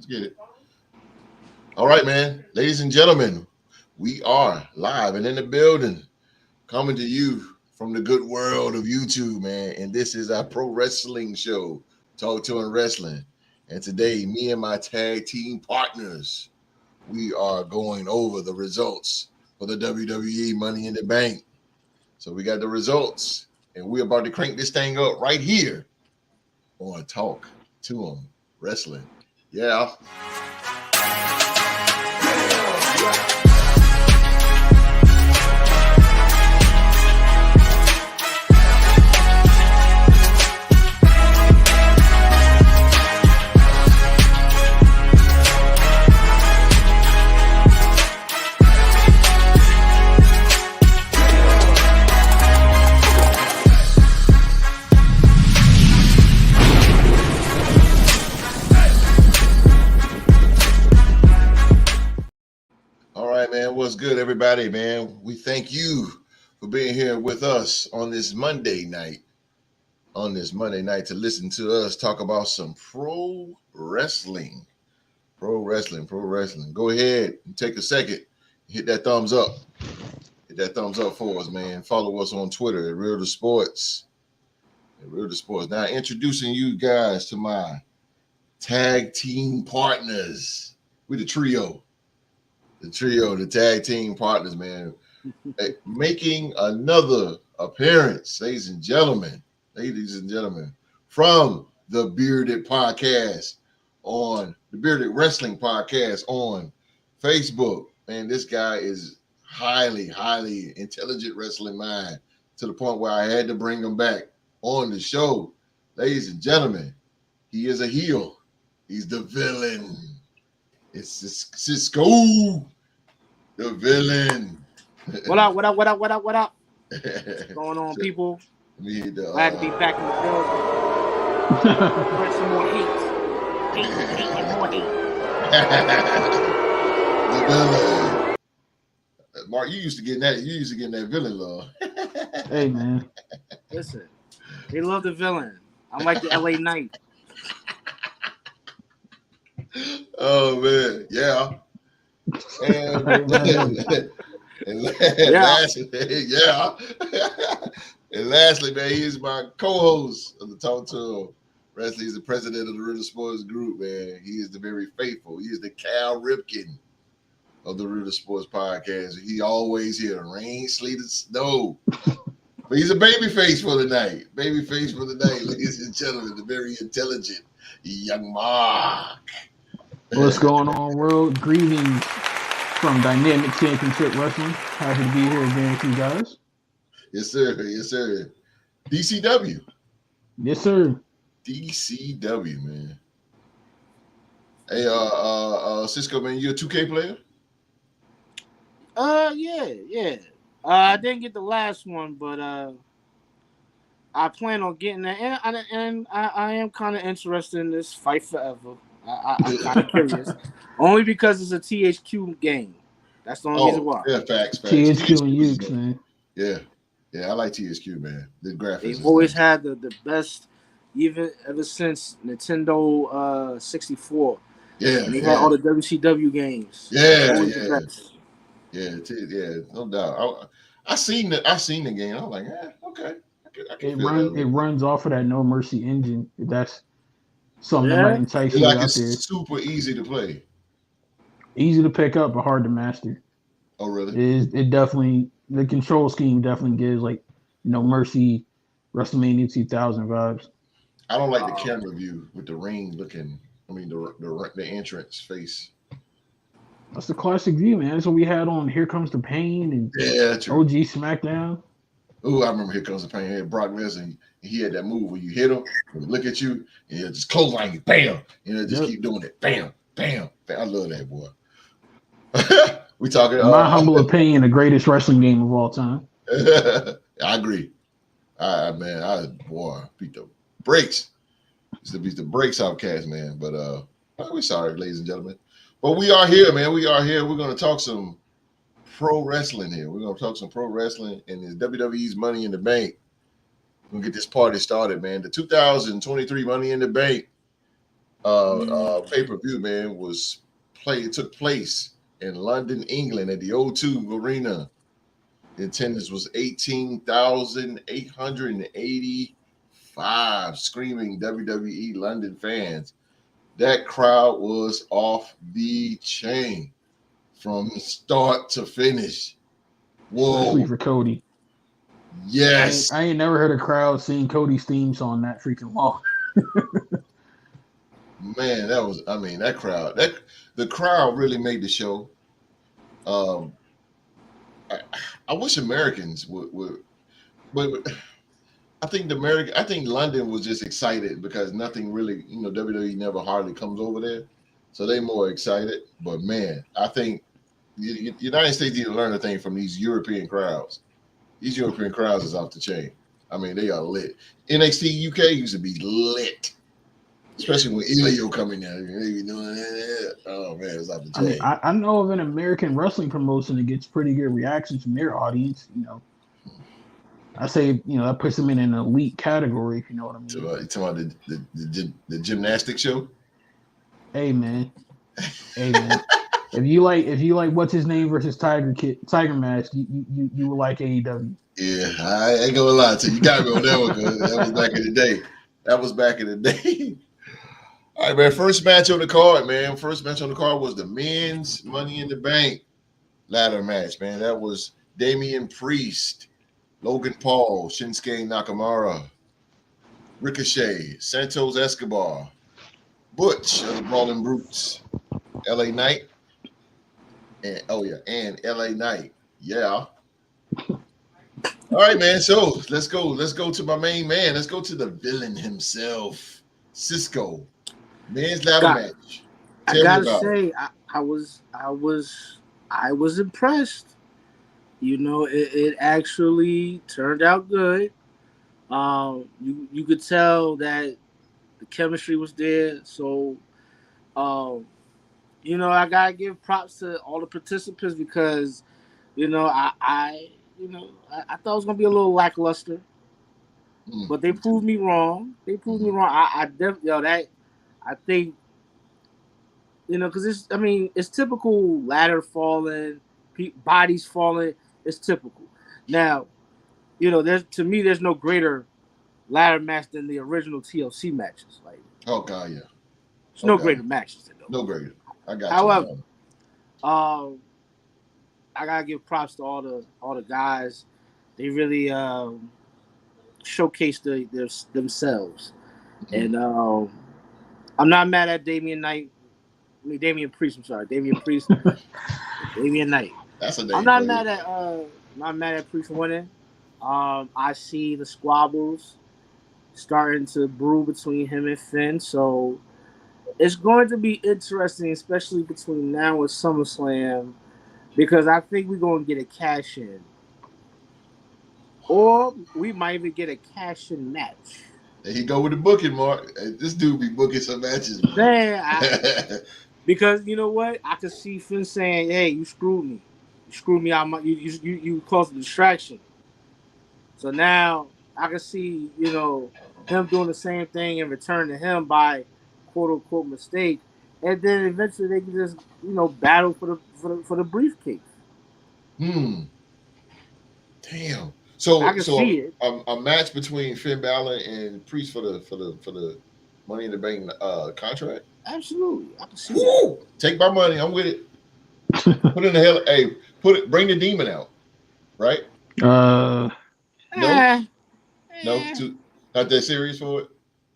Let's get it. All right, man. Ladies and gentlemen, we are live and in the building, coming to you from the good world of YouTube, man. And this is our pro wrestling show, Talk to and Wrestling. And today, me and my tag team partners, we are going over the results for the WWE Money in the Bank. So we got the results, and we're about to crank this thing up right here on Talk to 'em Wrestling. Yeah. Man, what's good, everybody, man? We thank you for being here with us on this Monday night. To listen to us talk about some pro wrestling. Go ahead and take a second, hit that thumbs up. Hit that thumbs up for us, man. Follow us on Twitter at Real to Sports. Now introducing you guys to my tag team partners. We're the trio, the tag team partners, man, making another appearance, ladies and gentlemen, from the Bearded Podcast on the Bearded Wrestling Podcast on Facebook. Man, this guy is highly intelligent wrestling mind to the point where I had to bring him back on the show. Ladies and gentlemen, he is a heel. He's the villain. It's Cisco, the villain. What up? What's going on, people? Glad to be back in the building. Bring some more hate. More hate. The villain. Mark, you used to get that villain love. Hey, man. Listen, they love the villain. I'm like the LA Knight. Oh man, yeah. And lastly, man, he is my co-host of the Talk to Wrestling. He's the president of the Real Sports Group, man. He is the very faithful. He is the Cal Ripken of the Real Sports Podcast. He always here, rain, sleet, and snow. But he's a baby face for the night. Ladies and gentlemen, the very intelligent Young Mark. What's going on, world? Greetings from Dynamic Championship Wrestling. Happy to be here again with you guys. Yes, sir. DCW. Yes, sir. DCW, man. Hey, Cisco, man, you a 2K player? Yeah. I didn't get the last one, but I plan on getting that, and I am kind of interested in this Fight Forever. I'm kind of curious, only because it's a THQ game. That's the only reason why. Yeah, facts. THQ and Ukes, man. Yeah, I like THQ, man. The graphics. They've always had the best, even ever since Nintendo 64. Yeah, and they had all the WCW games. Yeah, no doubt. I seen the game. I'm like, okay. It runs off of that No Mercy engine. That's something that might entice you out there. It's super easy to play. Easy to pick up, but hard to master. Oh, really? It definitely, the control scheme definitely gives like No Mercy, WrestleMania 2000 vibes. I don't like the camera view with the ring looking. I mean, the entrance face. That's the classic view, man. That's what we had on Here Comes the Pain and OG SmackDown. Oh, I remember Here Comes the Pain. He had Brock Lesnar. He had that move where you hit him, look at you, and he'll just clothesline you, bam. Just keep doing it, bam. I love that, boy. We talking. In my humble opinion, the greatest wrestling game of all time. I agree. I beat the brakes. Used to beat the brakes out, Cass, man. But we're sorry, ladies and gentlemen. But we are here, man. We are here. We're going to talk some pro wrestling here. We're going to talk some pro wrestling and it's WWE's Money in the Bank. We're going to get this party started, man. The 2023 Money in the Bank pay-per-view, man, took place in London, England at the O2 Arena. The attendance was 18,885 screaming WWE London fans. That crowd was off the chain from start to finish. Especially Whoa. for Cody. Yes. I ain't never heard a crowd sing Cody's theme song that freaking long. Man, the crowd really made the show. I wish Americans would, but I think London was just excited because nothing really, WWE never hardly comes over there, so they more excited. But man, I think the United States need to learn a thing from these European crowds. These European crowds is off the chain. I mean, they are lit. NXT UK used to be lit, especially when Elio coming in. They be doing that. Oh man, it's off the chain. I know of an American wrestling promotion that gets pretty good reactions from their audience. I say, that puts them in an elite category, if you know what I mean. So, you talking about the gymnastic show? Hey man. If you like what's his name versus Tiger Mask, you will like AEW. Yeah, I ain't gonna lie to you. You got me on that one because that was back in the day. All right, man. First match on the card, man. First match on the card was the men's Money in the Bank ladder match, man. That was Damian Priest, Logan Paul, Shinsuke Nakamura, Ricochet, Santos Escobar, Butch of the Brawling Brutes, LA Knight, and LA Knight. Yeah. All right, man. So let's go to my main man. Let's go to the villain himself, Cisco. Men's ladder match. I gotta say, I was impressed. It actually turned out good. You could tell that the chemistry was there. So, I gotta give props to all the participants because, I thought it was gonna be a little lackluster, but they proved me wrong. I think, because it's typical ladder falling, bodies falling. It's typical. Now, there's no greater ladder match than the original TLC matches. Like, oh god, yeah. There's no greater matches than those. No greater. I got However, you. I gotta give props to all the guys. They really showcased themselves, and I'm not mad at Damian Priest. I'm sorry, Damian Priest. Damian Knight. That's a name. I'm not mad at Priest winning. I see the squabbles starting to brew between him and Finn, so it's going to be interesting, especially between now and SummerSlam, because I think we're going to get a cash in, or we might even get a cash in match. There you go with the booking, Mark. This dude be booking some matches. Man, because you know what? I could see Finn saying, "Hey, you screwed me. You screwed me out. You caused a distraction." So now I can see, him doing the same thing in return to him by quote unquote mistake, and then eventually they can just, battle for the briefcase. Damn. So I can see it. A match between Finn Balor and Priest for the Money in the Bank contract. Absolutely, I can see it. Take my money. I'm with it. Put in the hell. Hey, bring the demon out. Right? No, not that serious for it.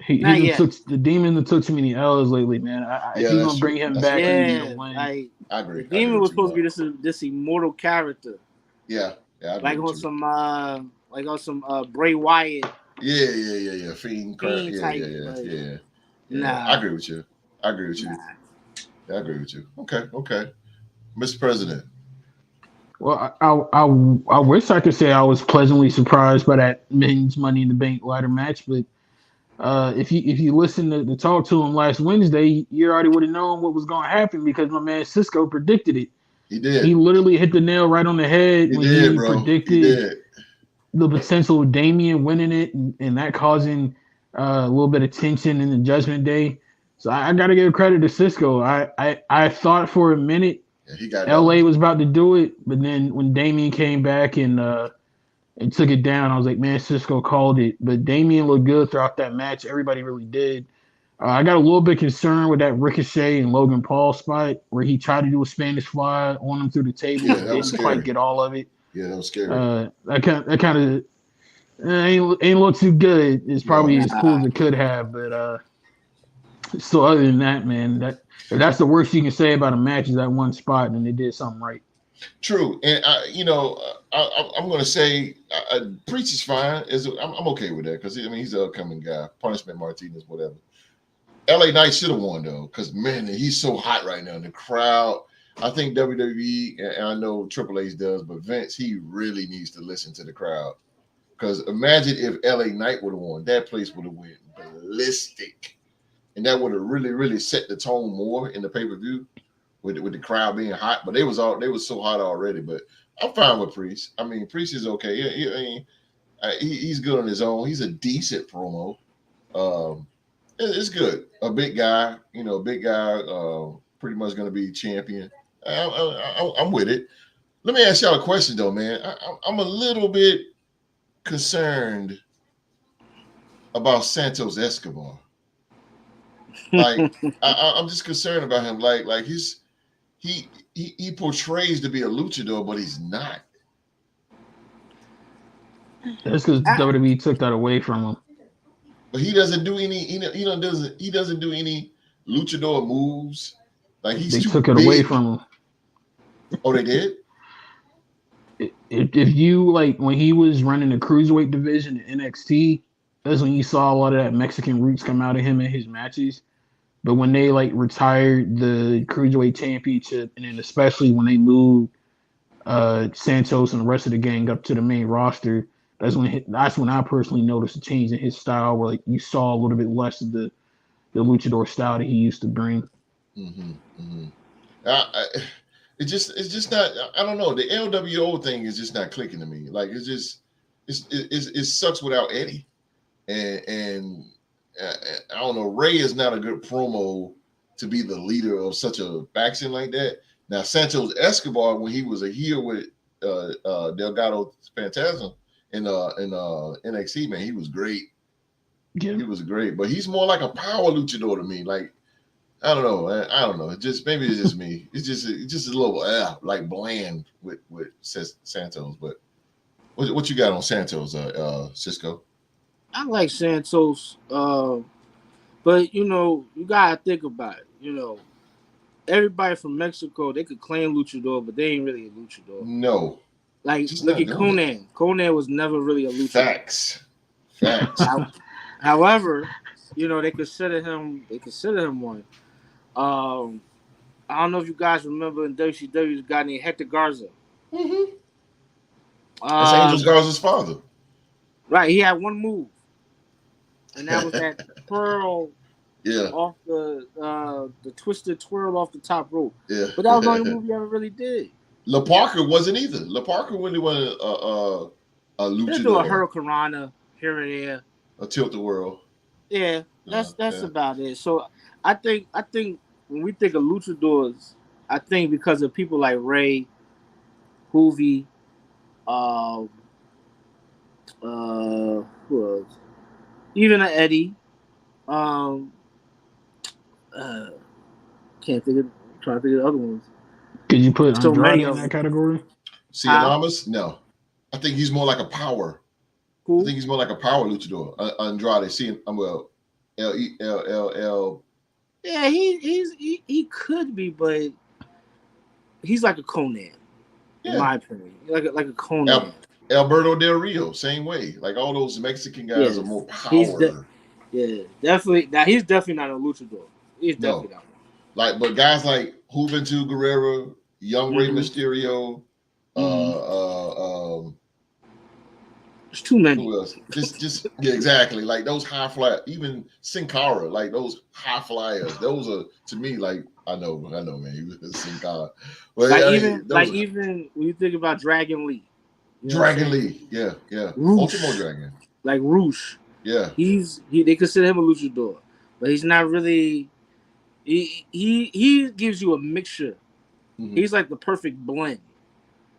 The demon that took too many L's lately, man. If you're gonna bring him back, I agree. The demon was supposed to be this immortal character. Yeah. Like on some Bray Wyatt. Yeah. Fiend type. Yeah. Nah. I agree with you. Nah. I agree with you. Okay. Mr. President. Well, I wish I could say I was pleasantly surprised by that men's Money in the Bank ladder match, but if you listen to talk to him last Wednesday, you already would have known what was going to happen because my man Cisco predicted it. He did. He literally hit the nail right on the head when he predicted the potential of Damian winning it and that causing a little bit of tension in the Judgment Day. So I got to give credit to Cisco. I thought for a minute Yeah, he got LA was about to do it, but then when Damian came back and took it down, I was like, man, Cisco called it. But Damian looked good throughout that match. Everybody really did. I got a little bit concerned with that Ricochet and Logan Paul spot where he tried to do a Spanish fly on him through the table, Yeah, but that was didn't quite scary. get all of it. Yeah, that was scary. That kind of ain't look too good. It's probably No. as cool as it could have, but so other than that, man, if that's the worst you can say about a match is that one spot, and they did something right. True, and I'm going to say Preach is fine. I'm okay with that because he's an upcoming guy. Punishment Martinez, whatever. LA Knight should have won though, because man, he's so hot right now. The crowd. I think WWE, and I know Triple H does, but Vince, he really needs to listen to the crowd. Because imagine if LA Knight would have won, that place would have went ballistic, and that would have really, really set the tone more in the pay-per-view with the crowd being hot. But they was so hot already. But I'm fine with Priest. I mean, Priest is okay. He's good on his own. He's a decent promo. It's good. A big guy, pretty much going to be champion. I'm with it. Let me ask y'all a question though, man. I'm a little bit concerned about Santos Escobar. Like I'm just concerned about him. Like he portrays to be a luchador, but he's not. That's because WWE took that away from him. But he doesn't do any. He doesn't do any luchador moves. Like they took it away from him. Oh, they did. If you like when he was running the cruiserweight division in NXT, that's when you saw a lot of that Mexican roots come out of him in his matches. But when they like retired the cruiserweight championship, and then especially when they moved Santos and the rest of the gang up to the main roster, that's when I personally noticed a change in his style, where like you saw a little bit less of the luchador style that he used to bring. Mm-hmm, mm-hmm. It's just not. I don't know. The LWO thing is just not clicking to me. Like it sucks without Eddie, and I don't know. Ray is not a good promo to be the leader of such a faction like that. Now Santos Escobar, when he was a heel with Delgado Phantasm in NXT, man, he was great. Yeah. He was great, but he's more like a power luchador to me. Like I don't know. Maybe it's just me. It's just a little like bland with Santos. But what you got on Santos, Cisco? I like Santos, but you gotta think about it. Everybody from Mexico, they could claim luchador, but they ain't really a luchador. No. Like look at Conan. Conan was never really a luchador. Facts. However, they consider him one. I don't know if you guys remember in WCW, a guy named Hector Garza. Mm-hmm. That's Angel Garza's father. Right, he had one move, and that was that twirl. Yeah. Off the twisted twirl off the top rope. Yeah. But that was the only move he ever really did. La Parker wasn't either. La Parker really wasn't a luchador. He'll do a Hurricanrana here and there. A tilt-a-whirl. Yeah, that's about it. So I think when we think of luchadors, I think because of people like Ray, Hoovy, who else? Even Eddie. Trying to think of the other ones. Could you put Andrade in that category? Cianamas? No. I think he's more like a power. Cool. I think he's more like a power luchador. Andrade, L. Yeah, he could be, but he's like a Conan, in my opinion. Like a Conan. Alberto Del Rio, same way. Like all those Mexican guys are more power. Definitely. Now he's definitely not a luchador. He's definitely not. But guys like Juventud Guerrero, Young Rey Mysterio, there's too many. Who else? Just exactly. Like those high fly, even Sin Cara, like those high flyers. Those are to me like I know, man. He was Sin Cara. Well, even when you think about Dragon Lee. Dragon Lee, yeah. Roosh, Ultimo Dragon. Like Roosh. Yeah. They consider him a luchador, but he's not really. He gives you a mixture. Mm-hmm. He's like the perfect blend,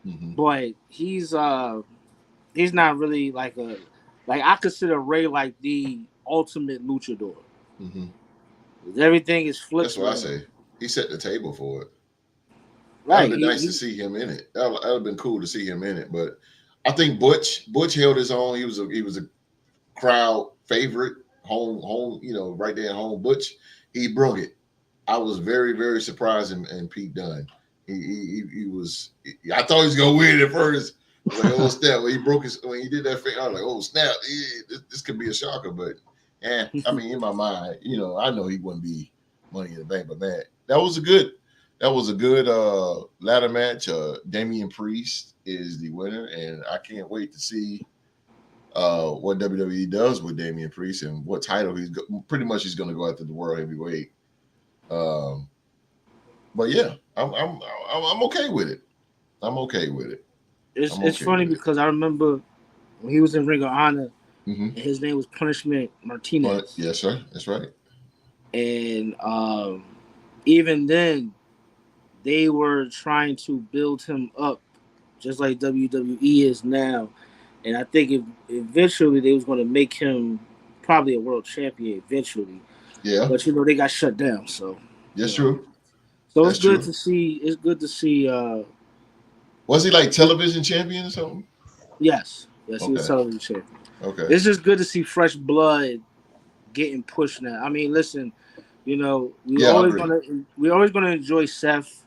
Mm-hmm. but he's not really like I consider Ray like the ultimate luchador. Mm-hmm. Everything is flipped That's what I with him. say. He set the table for it. That would Right. have been nice to see him in it. That would have been cool to see him in it. But I think Butch held his own. He was a crowd favorite, home, right there at home. Butch, he brung it. I was very, very surprised in Pete Dunne. He was. I thought he was gonna win at first. I was like, oh snap! When he did that thing, I was like, oh snap! This could be a shocker. But I mean, in my mind, I know he wouldn't be Money in the Bank. But man, that was a good ladder match. Damian Priest is the winner, and I can't wait to see what WWE does with Damian Priest and what title pretty much he's going to go after the World Heavyweight. Um, but yeah, I'm okay with it. I'm okay with it. It's funny because I remember when he was in Ring of Honor, Mm-hmm. and his name was Punishment Martinez. Yes, sir. That's right. And even then, they were trying to build him up, just like WWE is now. And I think eventually they was going to make him probably a world champion eventually. Yeah. But they got shut down. So That's true. So That's it's good true. to see. It's good to see. Was he like television champion or something? Yes, he Okay. was television champion. Okay. It's just good to see fresh blood getting pushed now. I mean, listen, we're always gonna enjoy Seth.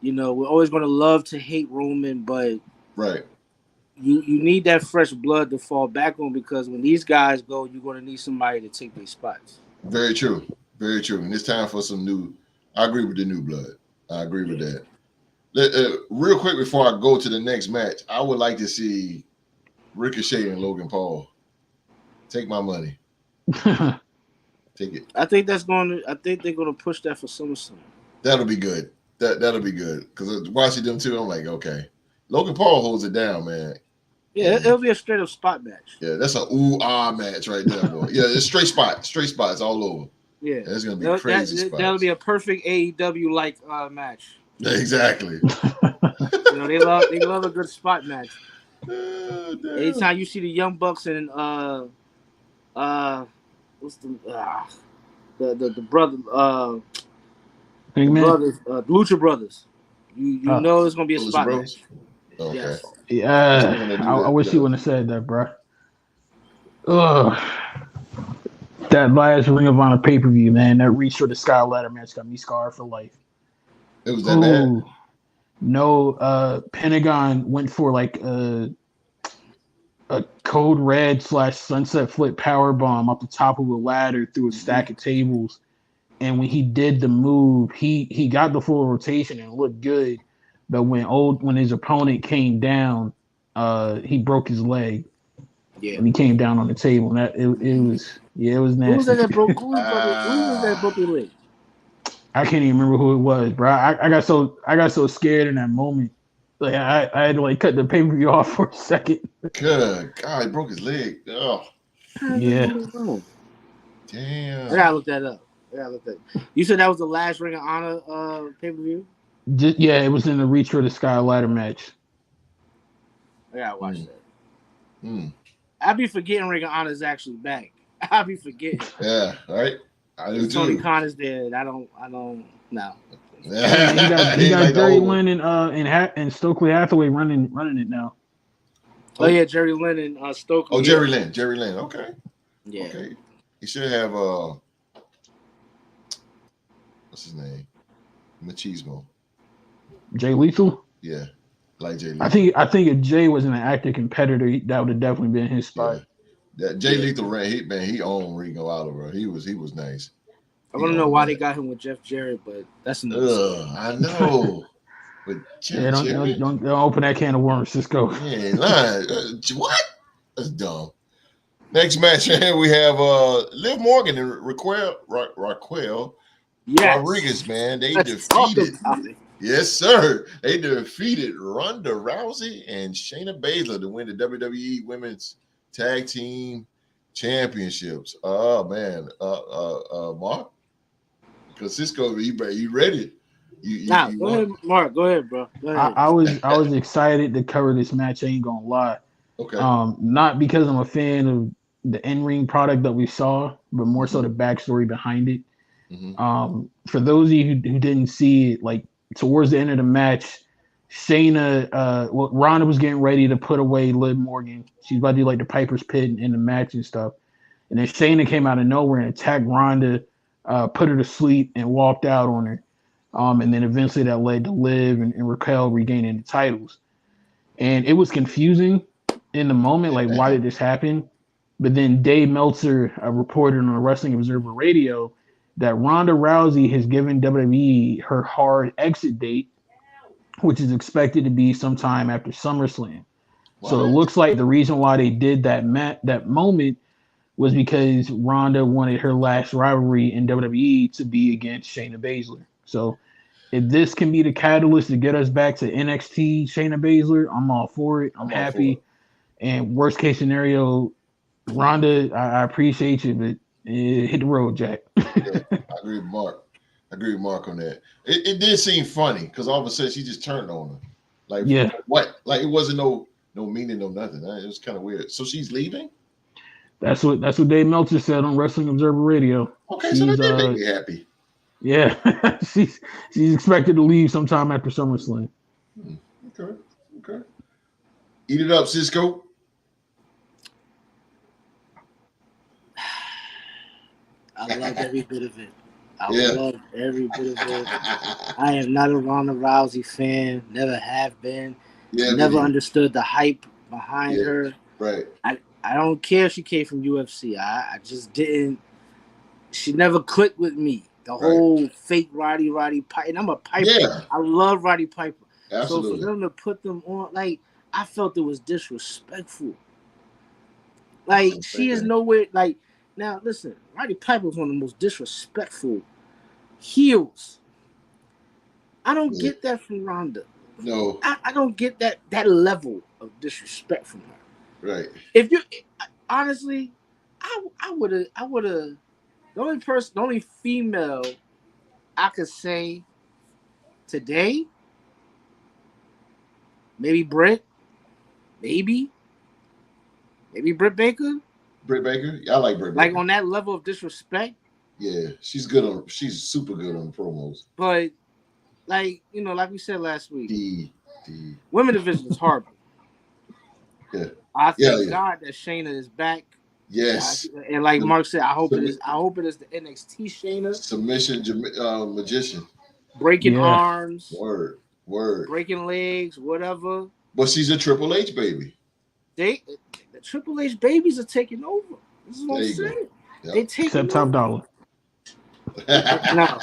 We're always gonna love to hate Roman, but right. You need that fresh blood to fall back on because when these guys go, you're gonna need somebody to take their spots. Very true. Very true. And it's time for some new. I agree with the new blood. I agree with that. Real quick before I go to the next match, I would like to see Ricochet and Logan Paul. Take my money. Take it. I think they're gonna push that for SummerSlam. That'll be good. That'll be good because watching them two, I'm like, okay. Logan Paul holds it down, man. Yeah, it'll be a straight up spot match. Yeah, that's a match right there, boy. Yeah, it's straight spots all over. Yeah, it's gonna be crazy spots. That'll be a perfect AEW like match. Yeah, exactly. They love a good spot match. Anytime you see the Young Bucks and what's the brother the brothers Lucha Brothers, you know it's gonna be a spot match. Okay. Yes. Yeah, I wish you wouldn't have said that, bro. Ugh. That last Ring of Honor pay-per-view, man, that Reach for the Sky ladder match got me scarred for life. It was that bad? No, Pentagon went for like a code red / sunset flip power bomb up the top of a ladder through a stack of tables. And when he did the move, he got the full rotation and looked good. But when his opponent came down, he broke his leg. Yeah. When he came down on the table, and it was nasty. Who was that broke? Who was that broke his leg? I can't even remember who it was, bro. I got so scared in that moment. Like I had to like cut the pay-per-view off for a second. Good God, he broke his leg. Oh. Yeah. Damn. I gotta look that up. You said that was the last Ring of Honor pay-per-view? Yeah, it was in the Reach for the Sky ladder match. I gotta watch that. I be forgetting Ring of Honor is actually back. I be forgetting. Yeah, right. I do too. Tony Khan is dead. I don't know. Yeah, he got Jerry Lynn and Stokely Hathaway running it now. Oh yeah, Jerry Lynn and Stokely. Oh, Jerry Lynn. Okay. Yeah. Okay. He should have what's his name? Machismo. Jay Lethal. Yeah, like Jay Lethal. I think if Jay was an active competitor, that would have definitely been his spot. Yeah. That Jay Lethal ran. He owned Ring of Honor, bro. He was nice. I want to know why they got him with Jeff Jarrett, but that's another. I know. But don't open that can of worms, Cisco. Yeah, lying. What? That's dumb. Next match here we have Liv Morgan and Raquel Rodriguez, man. They defeated. Yes, sir. They defeated Ronda Rousey and Shayna Baszler to win the WWE Women's Tag Team Championships. Oh man. Mark, Because Cisco, you ready? Nah, You go want? ahead, Mark. Go ahead, bro. Go ahead. I was excited to cover this match. I ain't gonna lie. Okay. Not because I'm a fan of the in-ring product that we saw, but more so the backstory behind it. Mm-hmm. For those of you who didn't see it, like towards the end of the match, Shayna, Ronda was getting ready to put away Liv Morgan. She's about to do like the Piper's Pit in the match and stuff. And then Shayna came out of nowhere and attacked Ronda, put her to sleep, and walked out on her. And then eventually that led to Liv and Raquel regaining the titles. And it was confusing in the moment, like why did this happen? But then Dave Meltzer reported on the Wrestling Observer Radio that Ronda Rousey has given WWE her hard exit date, which is expected to be sometime after SummerSlam. So it What? looks like the reason why they did that moment was because Ronda wanted her last rivalry in WWE to be against Shayna Baszler. So if this can be the catalyst to get us back to NXT Shayna Baszler, I'm all for it. I'm I'm all for it. happy. And worst case scenario, Ronda, I appreciate you, but hit the road, Jack. Yeah, I agree with Mark. I agree with Mark on that. It did seem funny because all of a sudden she just turned on her. Like Yeah. what? Like it wasn't no meaning, no nothing. It was kind of weird. So she's leaving? That's what Dave Meltzer said on Wrestling Observer Radio. Okay, so that did make me happy. Yeah, she's expected to leave sometime after SummerSlam. Okay. Eat it up, Cisco. I love every bit of it. I Yeah. love every bit of it. I am not a Ronda Rousey fan. Never have been. Yeah, Never understood the hype behind her. Right. I don't care if she came from UFC. I just didn't. She never clicked with me. The whole fake Roddy Piper. And I'm a Piper. Yeah. I love Roddy Piper. Absolutely. So for them to put them on, like, I felt it was disrespectful. Like, she is nowhere. Like, now listen, Roddy Piper was one of the most disrespectful heels. I don't get that from Ronda. No. I don't get that level of disrespect from her. Right. If you honestly, I would have. The only female I could say today, maybe Britt, maybe Britt Baker. Britt Baker? I like Britt Like Baker. on that level of disrespect. Yeah, she's super good on promos. But like, like we said last week, the women division is horrible. Yeah. I thank God that Shayna is back. Yes. And like Mark said, I hope it is the NXT Shayna. Submission magician. Breaking arms. Word. Breaking legs, whatever. But she's a Triple H baby. The Triple H babies are taking over. This is what I'm saying. Yep. They take Except Top Dollar. No.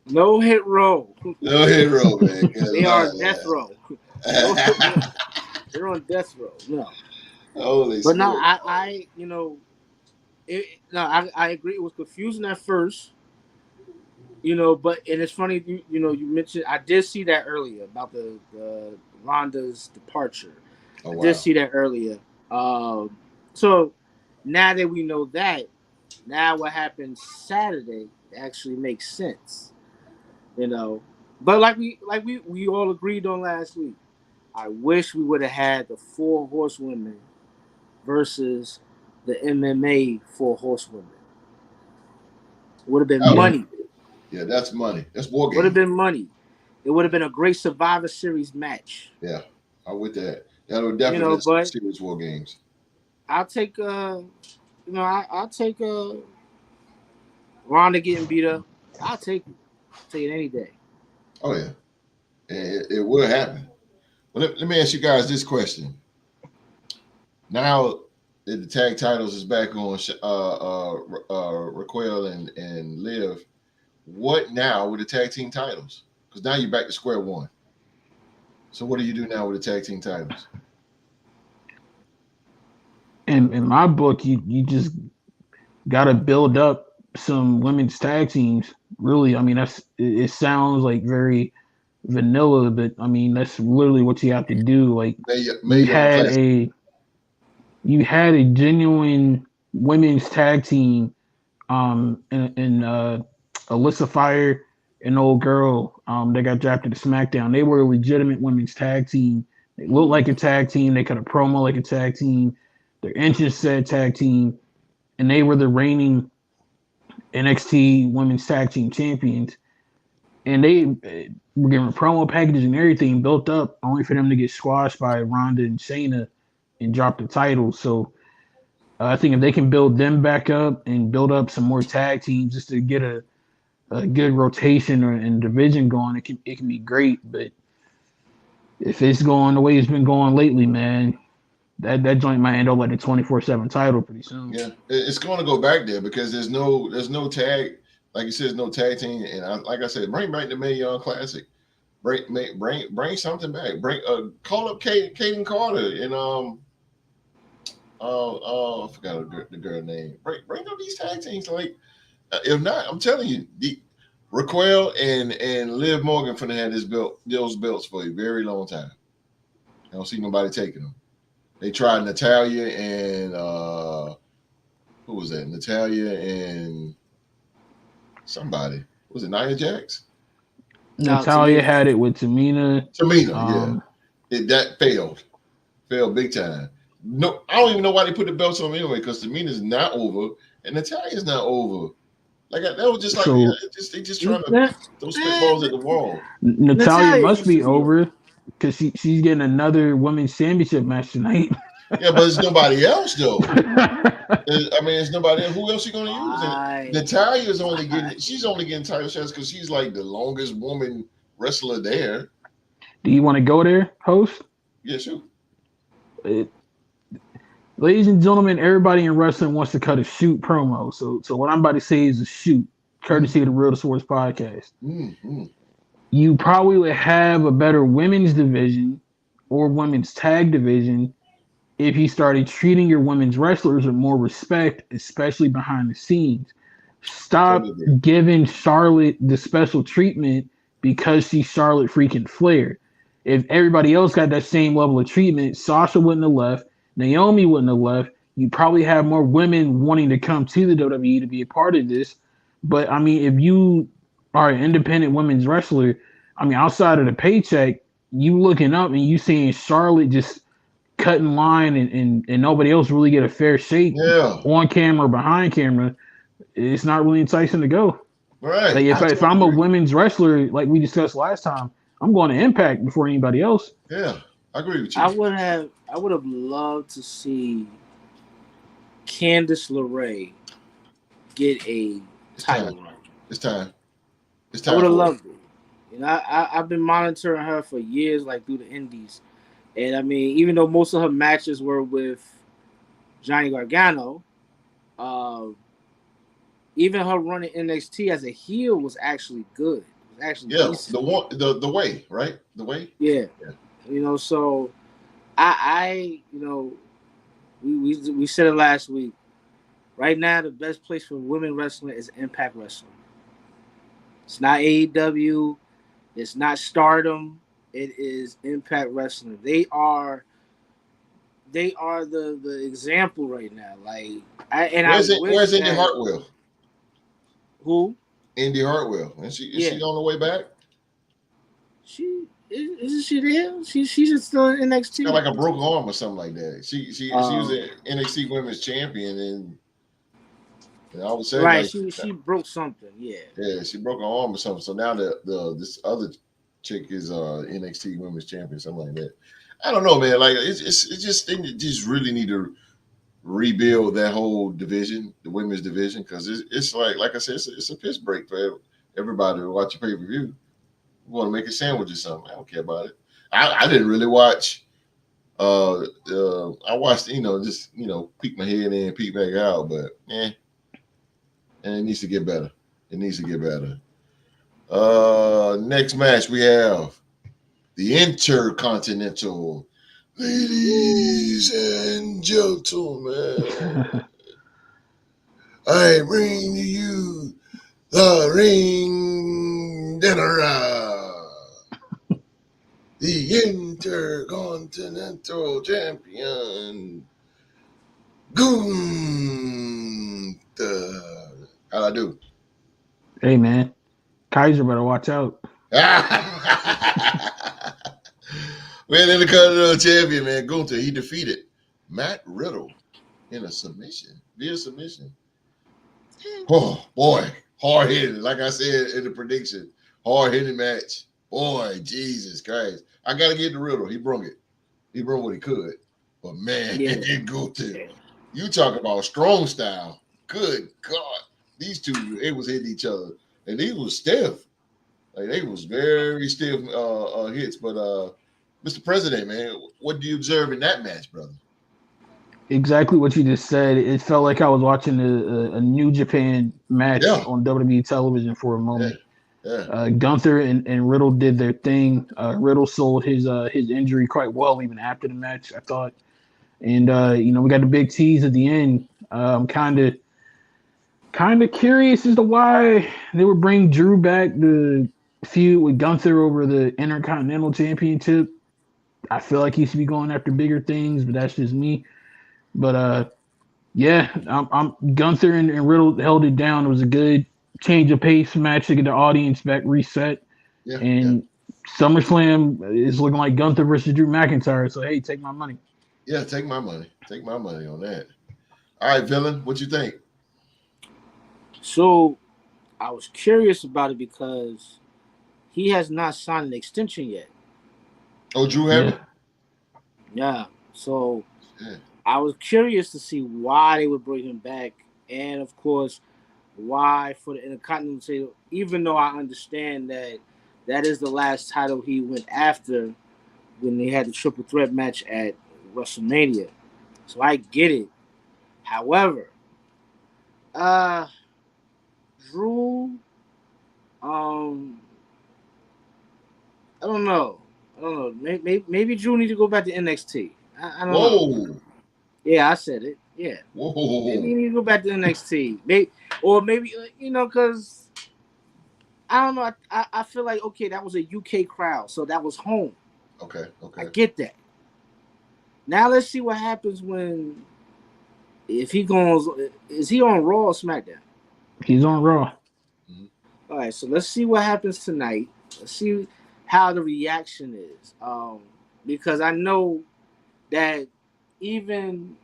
No hit row. No hit row, man. They are on death row. They're on death row. No. Holy but no, Spirit. I agree. It was confusing at first, but and it's funny, you mentioned. I did see that earlier about the Ronda's departure. I did see that earlier. So now that we know that, now what happened Saturday actually makes sense, But like we all agreed on last week, I wish we would have had the 4 horsewomen versus the MMA 4 horsewomen. Would have been money. Yeah, that's money. That's war game. Would have been money. It would have been a great Survivor Series match. Yeah, I'm with that. That would definitely be serious war games. I'll take I'll take Ronda getting beat up. I'll take it. I'll take it any day. Oh yeah, and it will happen. Well, let me ask you guys this question. Now that the tag titles is back on Raquel and Liv, what now with the tag team titles? Because now you're back to square one. So what do you do now with the tag team titles? In my book, you just got to build up some women's tag teams. Really, I mean, it sounds like very vanilla, but I mean that's literally what you have to do. Like you had a genuine women's tag team and Alyssa Fire, an old girl, they got drafted to SmackDown. They were a legitimate women's tag team. They looked like a tag team. They cut a promo like a tag team. Their entrance said tag team, and they were the reigning NXT Women's Tag Team Champions. And they were given promo packages and everything built up, only for them to get squashed by Ronda and Shayna and drop the title. So I think if they can build them back up and build up some more tag teams just to get a good rotation and division going, it can be great. But if it's going the way it's been going lately, man, that joint might end up like a 24/7 title pretty soon. Yeah, it's going to go back there because there's no tag, like you said, there's no tag team. And like I said, bring back the Mae Young Classic. Bring something back. Call up Kaden Carter and I forgot the girl name. Bring up these tag teams. Like if not, I'm telling you, Raquel and Liv Morgan finna have those belts for a very long time. I don't see nobody taking them. They tried Natalya and who was that? Natalya and somebody. Was it Nia Jax? Natalya had it with Tamina. Yeah. That failed. Failed big time. No, I don't even know why they put the belts on anyway, because Tamina's not over and Natalia's not over. Like that was just like they just trying to throw spitballs at the wall. Natalya must be over because she's getting another women's championship match tonight. Yeah, but there's nobody else though. I mean, there's nobody else. Who else you gonna use? Natalya is only getting title shots because she's like the longest woman wrestler there. Do you want to go there, host? Yeah, sure. Ladies and gentlemen, everybody in wrestling wants to cut a shoot promo. So what I'm about to say is a shoot, courtesy of the Real to Sports podcast. Mm-hmm. You probably would have a better women's division or women's tag division if you started treating your women's wrestlers with more respect, especially behind the scenes. Stop giving Charlotte the special treatment because she's Charlotte freaking Flair. If everybody else got that same level of treatment, Sasha wouldn't have left. Naomi wouldn't have left. You probably have more women wanting to come to the WWE to be a part of this. But, I mean, if you are an independent women's wrestler, I mean, outside of the paycheck, you looking up and you seeing Charlotte just cut in line and nobody else really get a fair shake on camera or behind camera, it's not really enticing to go. Right. Like if I'm a women's wrestler, like we discussed last time, I'm going to Impact before anybody else. Yeah, I agree with you. I would have loved to see Candice LeRae get a title run. It's time. I would have loved it. You know, I've been monitoring her for years, like through the indies. And I mean, even though most of her matches were with Johnny Gargano, even her run in NXT as a heel was actually good. It was actually decent. The way, right? The way? Yeah. You know, so I you know, we said it last week. Right now, the best place for women wrestling is Impact Wrestling. It's not AEW. It's not Stardom. It is Impact Wrestling. They are the example right now. Like, where's Indy Hartwell? Who? Indy Hartwell. Is she on the way back? Isn't she there? She's still in NXT. She got like a broken arm or something like that. She was an NXT Women's Champion and I would say right. She broke something. Yeah, she broke her arm or something. So now this other chick is NXT Women's Champion, something like that. I don't know, man. Like it's just they just really need to rebuild that whole division, the women's division, because it's like I said, it's a piss break for everybody to watch a pay-per-view. You want to make a sandwich or something? I don't care about it. I didn't really watch. I watched, just peek my head in, peek back out, but and it needs to get better. It needs to get better. Next match we have the Intercontinental. Ladies and gentlemen, I bring to you the ring general, the Intercontinental Champion, Gunther. How'd I do? Hey man, Kaiser better watch out. Man, in the Continental Champion, man, Gunther, he defeated Matt Riddle in a submission, via submission. Oh boy, hard hitting. Like I said in the prediction, hard hitting match. Boy, Jesus Christ. I gotta get to Riddle. He brung it. He brung what he could. But man, Yeah. Gunther, you talk about strong style. Good God. These two, it was hitting each other. And they was stiff. Like they was very stiff hits. But Mr. President, man, what do you observe in that match, brother? Exactly what you just said. It felt like I was watching a New Japan match Yeah. on WWE television for a Yeah. moment. Yeah. Gunther and Riddle did their thing. Riddle sold his injury quite well even after the match, I thought. And we got the big tease at the end. I'm kind of curious as to why they would bring Drew back to feud with Gunther over the Intercontinental Championship. I feel like he should be going after bigger things, but that's just me. But yeah, I'm Gunther and Riddle held it down. It was a good change of pace match to get the audience back reset. Yeah. And SummerSlam is looking like Gunther versus Drew McIntyre. So hey, take my money. Yeah, take my money. Take my money on that. All right, villain, what you think? So I was curious about it because he has not signed an extension yet. Oh, Drew haven't? Yeah. So Yeah. I was curious to see why they would bring him back, and of course, why for the Intercontinental title. Even though I understand that is the last title he went after when they had the triple threat match at WrestleMania, so I get it. However, Drew, I don't know. Maybe Drew need to go back to NXT. I don't know. Whoa. Yeah, I said it. Yeah. Whoa. Maybe you need to go back to NXT. Maybe because I don't know. I feel like okay, that was a UK crowd, so that was home. Okay. I get that. Now let's see what happens if he goes. Is he on Raw or SmackDown? He's on Raw. Mm-hmm. All right, so let's see what happens tonight. Let's see how the reaction is. Because I know that even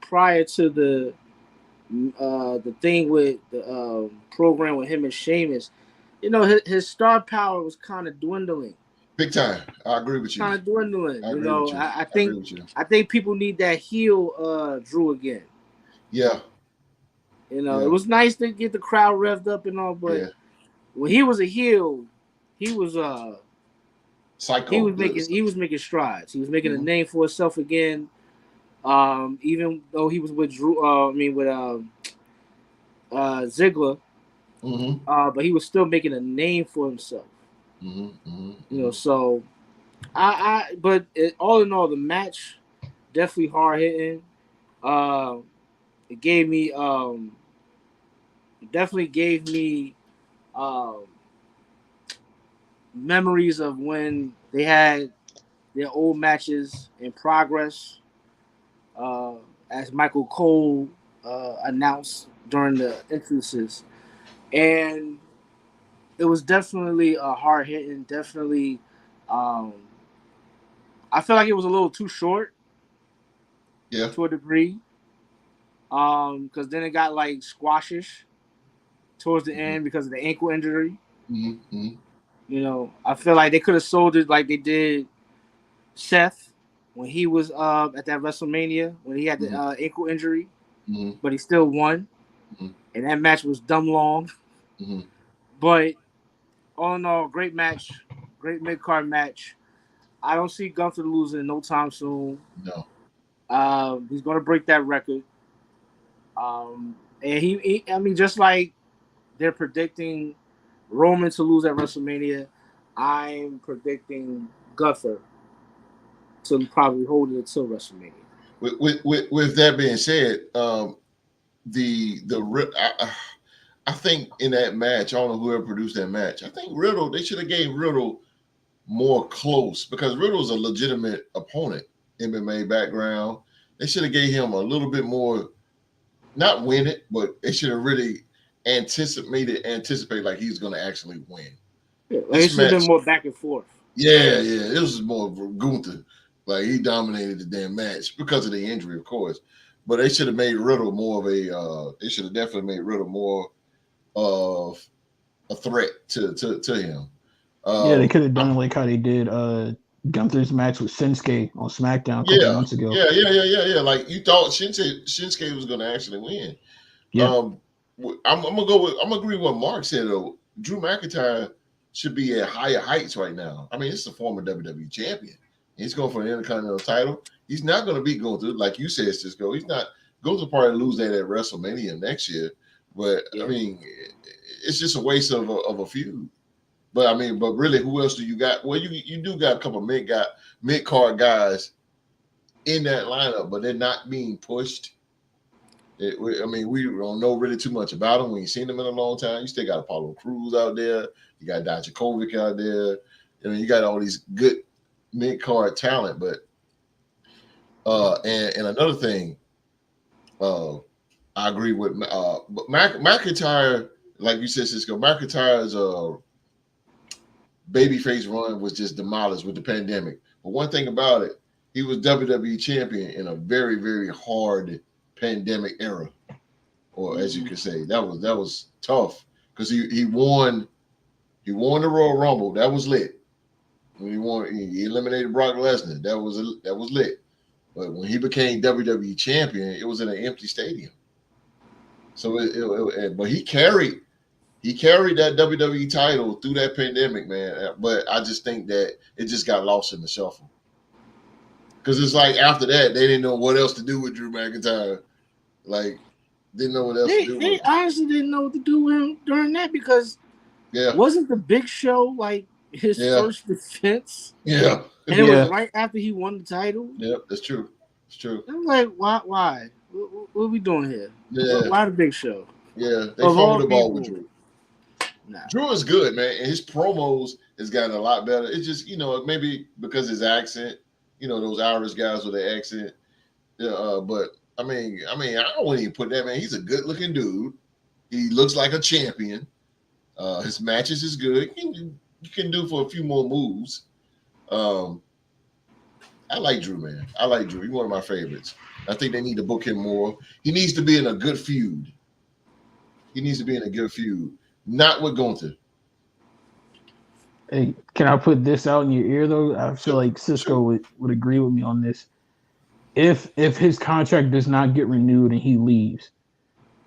prior to the thing with the program with him and Sheamus, his star power was kind of dwindling. Big time. I agree with you. Kind of dwindling. I think people need that heel Drew again. Yeah. It was nice to get the crowd revved up and all, but when he was a heel, he was psycho. He was making strides. He was making a name for himself again. Even though he was with Drew, Ziggler, but he was still making a name for himself. So but all in all, the match definitely hard hitting. It gave me, definitely gave me memories of when they had their old matches in progress. As Michael Cole announced during the entrances, and it was definitely a hard hitting. Definitely, I feel like it was a little too short. Yeah, to a degree. Because then it got like squashish towards the end because of the ankle injury. I feel like they could have sold it like they did Seth when he was at that WrestleMania when he had the ankle injury, but he still won, and that match was dumb long. But all in all, great match, great mid-card match. I don't see Gunther losing no time soon. No. He's going to break that record. And he just like they're predicting Roman to lose at WrestleMania, I'm predicting Gunther to probably hold it until WrestleMania. With that being said, I think in that match, I don't know whoever produced that match. I think Riddle, they should have gave Riddle more close because Riddle's a legitimate opponent, MMA background. They should have gave him a little bit more, not win it, but they should have really anticipate like he's going to actually win. Yeah, like it This should have match, been more back and forth. yeah, it was more of Gunther. Like he dominated the damn match because of the injury, of course. But they should have made Riddle more of a. They should have definitely made Riddle more of a threat to him. Yeah, they could have I'm done like how they did Gunther's match with Shinsuke on SmackDown a couple Yeah, months ago. yeah. Like you thought Shinsuke was going to actually win. Yeah. I'm gonna go with. I'm gonna agree with what Mark said though. Drew McIntyre should be at higher heights right now. I mean, it's a former WWE champion. He's going for an Intercontinental title. He's not going to beat Gunther, like you said, Cisco. He's not. Gunther probably lose that at WrestleMania next year. But I mean, it's just a waste of a feud. But I mean, but really, who else do you got? Well, you do got a couple of mid card guys in that lineup, but they're not being pushed. I mean, we don't know really too much about them. We ain't seen them in a long time. You still got Apollo Crews out there. You got Dijakovic out there. I mean, you got all these good mid card talent. But and another thing, I agree with. But McIntyre, like you said, Cisco, McIntyre's babyface run was just demolished with the pandemic. But one thing about it, he was WWE champion in a very, very hard pandemic era, or as you could say, that was tough because he won the Royal Rumble. That was lit. When he eliminated Brock Lesnar. That was lit. But when he became WWE champion, it was in an empty stadium. So but he carried that WWE title through that pandemic, man. But I just think that it just got lost in the shuffle. Because it's like after that, they didn't know what else to do with Drew McIntyre. Like, didn't know what else to do with him. They honestly didn't know what to do with him during that because wasn't the Big Show like his first defense? Yeah. And it was right after he won the title? Yep, that's true. It's true. I'm like, why? What are we doing here? Yeah. Why the Big Show? Yeah, they fumbled the ball with Drew. Nah. Drew is good, man, and his promos has gotten a lot better. It's just, maybe because his accent, those Irish guys with their accent. But I mean, I don't even put that, man. He's a good-looking dude. He looks like a champion. His matches is good. You can do for a few more moves. I like Drew, man. I like Drew. He's one of my favorites. I think they need to book him more. He needs to be in a good feud. Not with Gunther. Hey, can I put this out in your ear though? I feel like Cisco would agree with me on this. If his contract does not get renewed and he leaves,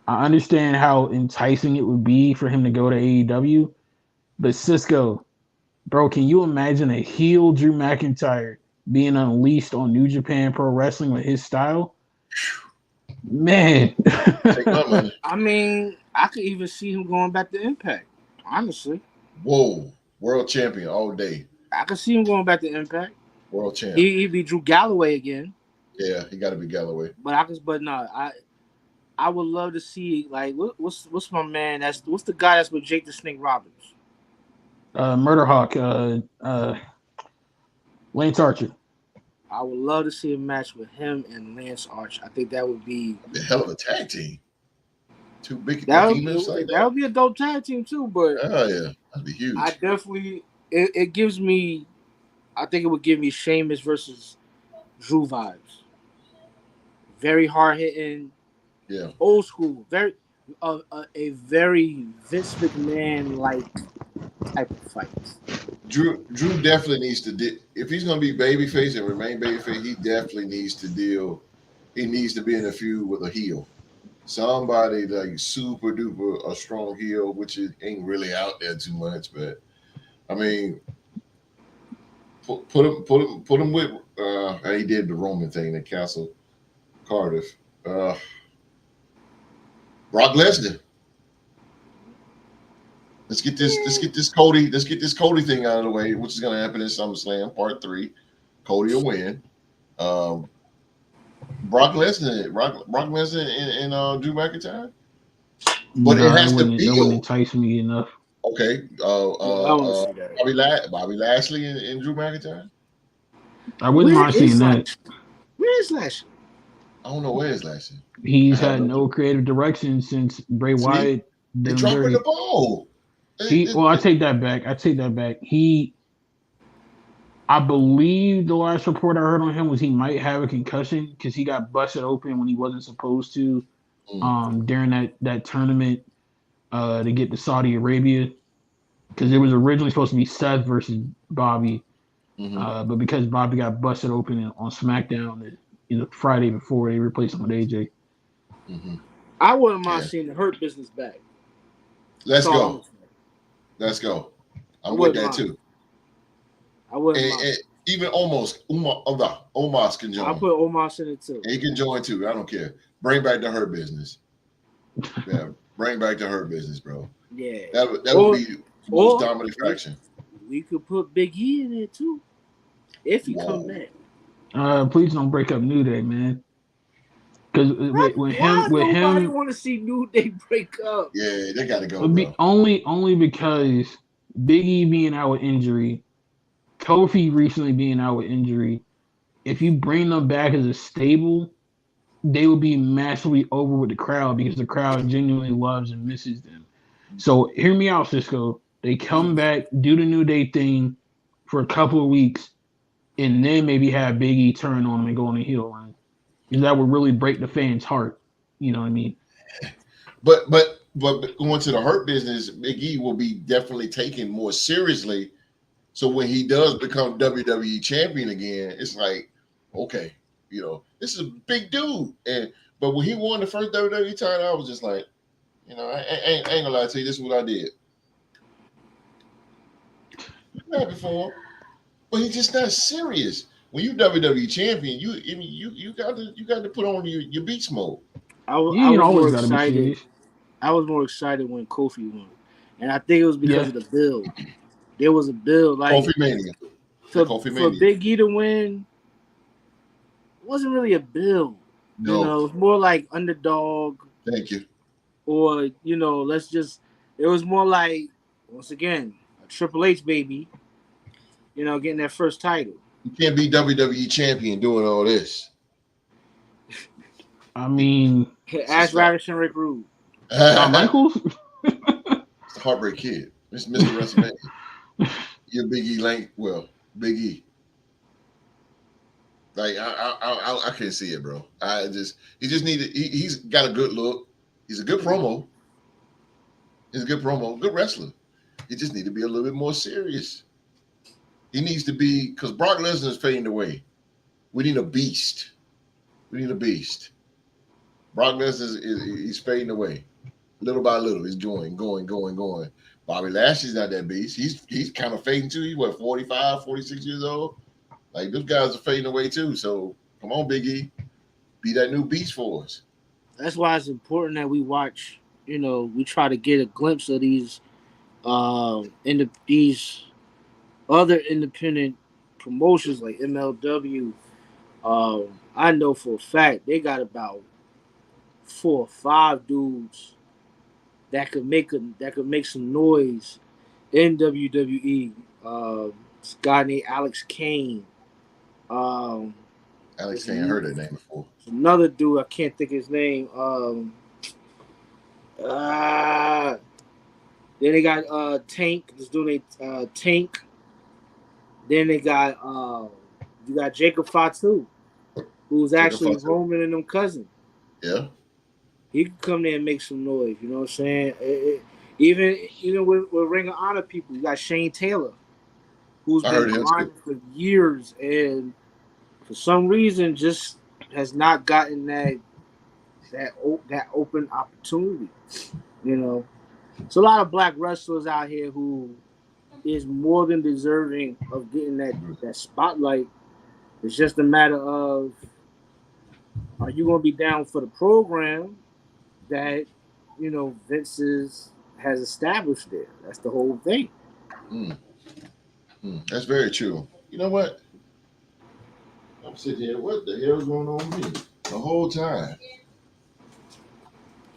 I understand how enticing it would be for him to go to AEW. But Cisco, bro, can you imagine a heel Drew McIntyre being unleashed on New Japan Pro Wrestling with his style? Man. I mean, I could even see him going back to Impact, honestly. Whoa. World champion all day. I could see him going back to Impact. World champion. He'd be Drew Galloway again. Yeah, he got to be Galloway. But no, I would love to see, like, what's my man? What's the guy that's with Jake the Snake Roberts? Murder Hawk, Lance Archer. I would love to see a match with him and Lance Archer. I think that would be a hell of a tag team. Two big behemoths like that. That would be a dope tag team too. But oh yeah, that'd be huge. I definitely it gives me. I think it would give me Sheamus versus Drew vibes. Very hard hitting. Yeah. Old school. Very a very Vince McMahon like type of fight. Drew definitely needs to if he's going to be babyface and remain babyface, he definitely needs to deal. He needs to be in a feud with a heel, somebody like super duper a strong heel, which ain't really out there too much. But I mean, put him with. He did the Roman thing at Castle Cardiff. Brock Lesnar. Let's get this Cody thing out of the way, which is going to happen in SummerSlam Part 3. Cody will win. Brock Lesnar and Drew McIntyre. But it has to be. That wouldn't entice me enough. Okay. Bobby Lashley and Drew McIntyre. I wouldn't mind seeing that. Where is Lashley? I don't know where is Lashley. He's had no creative direction since Bray Wyatt They them dropping very. the ball. I take that back. I believe the last report I heard on him was he might have a concussion because he got busted open when he wasn't supposed to during that tournament to get to Saudi Arabia because it was originally supposed to be Seth versus Bobby, but because Bobby got busted open on SmackDown the Friday before, they replaced him with AJ. I wouldn't mind seeing the Hurt Business back. Let's go. I'm with that too. I wouldn't mind. And even Omos can join. I'll put Omos in it too. He can join too. I don't care. Bring back the Hurt Business. Yeah, bring back the Hurt Business, bro. Yeah. That would be the most dominant faction. We could put Big E in there too. If he come back. Please don't break up New Day, man. Because nobody want to see New Day break up? Yeah, they got to go, bro. Only because Big E being out with injury, Kofi recently being out with injury. If you bring them back as a stable, they will be massively over with the crowd because the crowd genuinely loves and misses them. So hear me out, Cisco. They come back, do the New Day thing for a couple of weeks, and then maybe have Big E turn on them and go on a heel run. Because that would really break the fans' heart. You know what I mean? But going to the Hurt Business, Big E will be definitely taken more seriously. So when he does become WWE champion again, it's like, okay, this is a big dude. But when he won the first WWE title, I was just like, I ain't gonna lie to you, this is what I did. I'm happy for him, but he's just not serious. When you WWE champion, you got to put on your beast mode. I was excited. I was more excited when Kofi won, and I think it was because of the build. There was a build like Kofi Mania. For Big E to win, it wasn't really a build. No, it was more like underdog. Thank you. Or it was more like, once again, a Triple H baby. Getting that first title. You can't be WWE champion doing all this. I mean, Ask Radish and Rick Rude. Shawn Michaels? It's the Heartbreak Kid. It's Mr. WrestleMania. You're Big E Lane. Well, Big E. Like I can't see it, bro. He just needed. He's got a good look. He's a good promo. Good wrestler. He just need to be a little bit more serious. He needs to be, because Brock Lesnar is fading away. We need a beast. Brock Lesnar he's fading away, little by little. He's going. Bobby Lashley's not that beast. He's kind of fading too. He's 45, 46 years old. Like, those guys are fading away too. So come on, Big E, be that new beast for us. That's why it's important that we watch. We try to get a glimpse of these other independent promotions like MLW. I know for a fact they got about 4 or 5 dudes that could make some noise in WWE. This guy named Alex Kane. Alex Kane, heard that name before. Another dude, I can't think of his name. Then they got Tank. This dude named Tank. Then they got you got Jacob Fatu, who's actually Roman and them cousin. Yeah. He can come there and make some noise. You know what I'm saying? Even with Ring of Honor people, you got Shane Taylor, who's been grinding for years, and for some reason just has not gotten that open opportunity. It's a lot of black wrestlers out here who is more than deserving of getting that spotlight. It's just a matter of, are you going to be down for the program that Vince has established there? That's the whole thing. That's very true. You know what? I'm sitting here. What the hell is going on with me the whole time?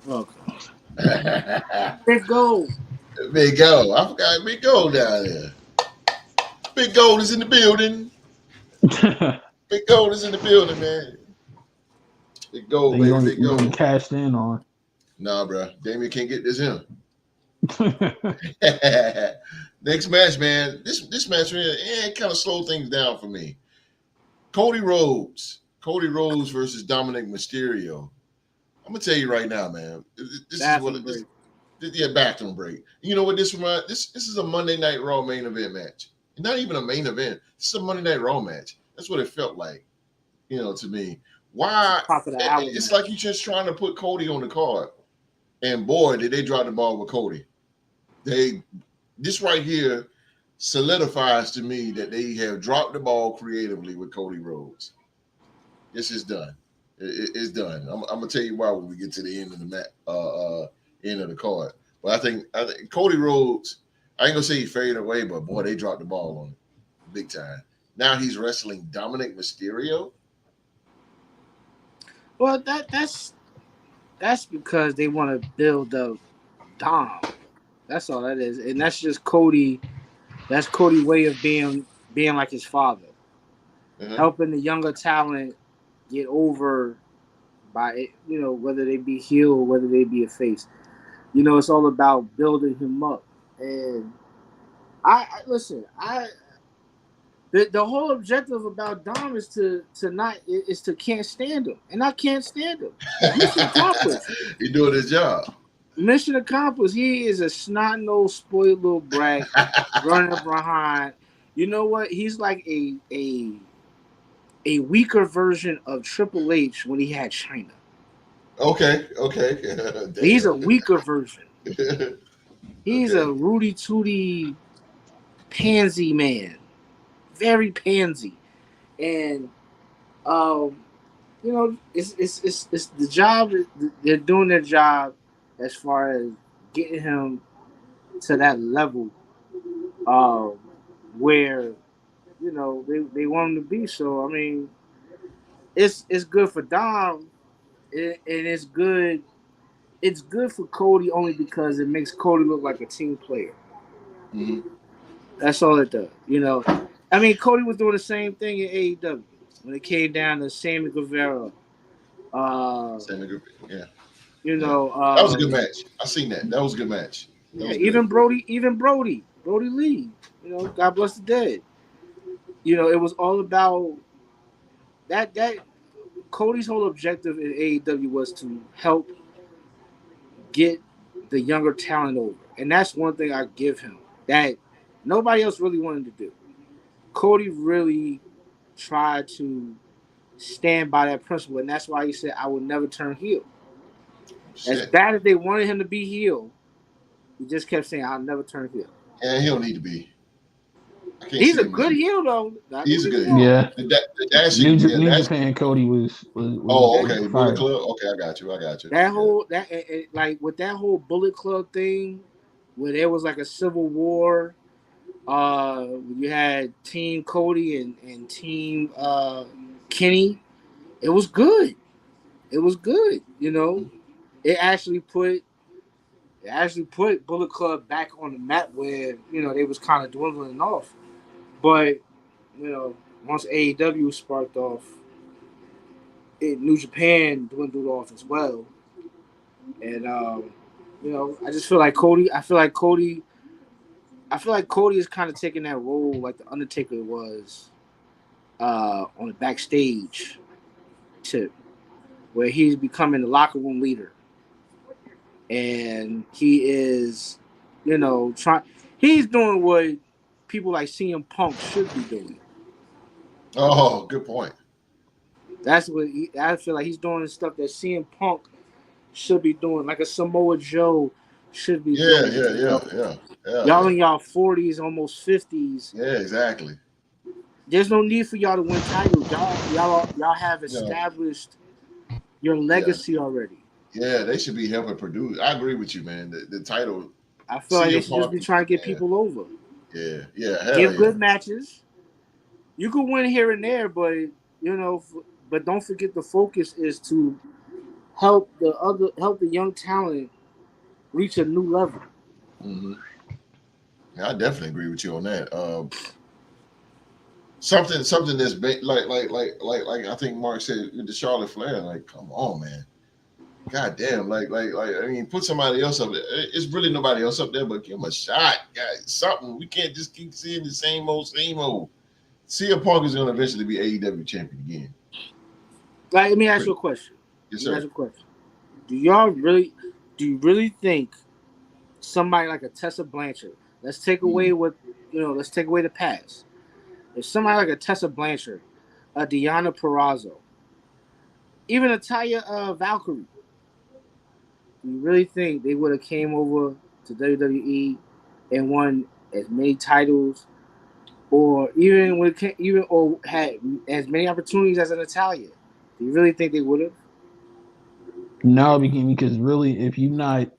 Okay. Big Gold. Big Gold. I forgot Big Gold down there. Big Gold is in the building. Big Gold is in the building, man. Big Gold, baby. Big Gold. Cashed in on. Nah, bro. Damien can't get this in. Next match, man. This match, man, it kind of slowed things down for me. Cody Rhodes versus Dominic Mysterio. I'm gonna tell you right now, man. This is what Bathroom break. bathroom break. You know what this reminds? This is a Monday Night Raw main event match. Not even a main event. This is a Monday Night Raw match. That's what it felt like. To me. Why? Top of the hour It's match. like you're just trying to put Cody on the card. And boy, did they drop the ball with Cody. This right here solidifies to me that they have dropped the ball creatively with Cody Rhodes. This is done. It's done. I'm gonna tell you why when we get to the end of the end of the card. But I think Cody Rhodes. I ain't gonna say he faded away, but boy, they dropped the ball on him big time. Now he's wrestling Dominic Mysterio. Well, that's because they want to build up Dom. That's all that is, and that's just Cody. That's Cody's way of being like his father, helping the younger talent get over by it. Whether they be heel or whether they be a face. It's all about building him up. And I listen. The whole objective about Dom is to can't stand him, and I can't stand him. Mission accomplished. He's doing his job. Mission accomplished. He is a snot-nosed, spoiled little brat running behind. You know what? He's like a weaker version of Triple H when he had China. Okay. He's a weaker version. He's okay. a Rudy Tooty pansy man. Very pansy. And it's the job. They're doing their job as far as getting him to that level where they want him to be. So I mean, it's good for Dom, and it's good. It's good for Cody only because it makes Cody look like a team player. Mm-hmm. That's all it does. I mean, Cody was doing the same thing in AEW when it came down to Sammy Guevara. Yeah. That was a good match. I seen that. That was a good match. Even Brody Lee. God bless the dead. It was all about that. Cody's whole objective in AEW was to help get the younger talent over, and that's one thing I give him that nobody else really wanted to do. Cody really tried to stand by that principle, and that's why he said, "I will never turn heel." As bad as they wanted him to be heel, he just kept saying, "I'll never turn heel." Yeah, he don't need to be. He's a good heel, though. He's a good heel. Yeah. The dashing, New Japan Cody was okay. Bullet Club. Okay, I got you. That whole like with that whole Bullet Club thing, where there was like a civil war. You had Team Cody and Team Kenny. It was good. It actually put Bullet Club back on the map where they was kind of dwindling off. But once AEW sparked off, New Japan dwindled off as well. And I just feel like Cody. I feel like Cody is kind of taking that role like the Undertaker was on the backstage tip, where he's becoming the locker room leader, and he is, trying. He's doing what people like CM Punk should be doing. Oh, good point. That's what I feel like he's doing the stuff that CM Punk should be doing, like a Samoa Joe should be doing. Yeah. Y'all in y'all 40s, almost 50s. Yeah, exactly. There's no need for y'all to win titles. Y'all have established your legacy already. Yeah, they should be helping produce. I agree with you, man. The title. I feel like they should just be trying to get people over. Yeah. Give good matches. You can win here and there, but but don't forget the focus is to help the young talent reach a new level. Mm-hmm. Yeah, I definitely agree with you on that. Something that's like I think Mark said with the Charlotte Flair. Like, come on, man. God damn, I mean, put somebody else up there. It's really nobody else up there, but give him a shot, guys. Something. We can't just keep seeing the same old, same old. CM Punk is going to eventually be AEW champion again. Like, let me ask you a question. Yes, Let me ask sir. you a question. Do you really think somebody like a Tessa Blanchard? Let's take away let's take away the past. If somebody like a Tessa Blanchard, a Deonna Purrazzo, even a Taya Valkyrie, do you really think they would have came over to WWE and won as many titles, or even or had as many opportunities as an Natalia? Do you really think they would have? No, because if you're not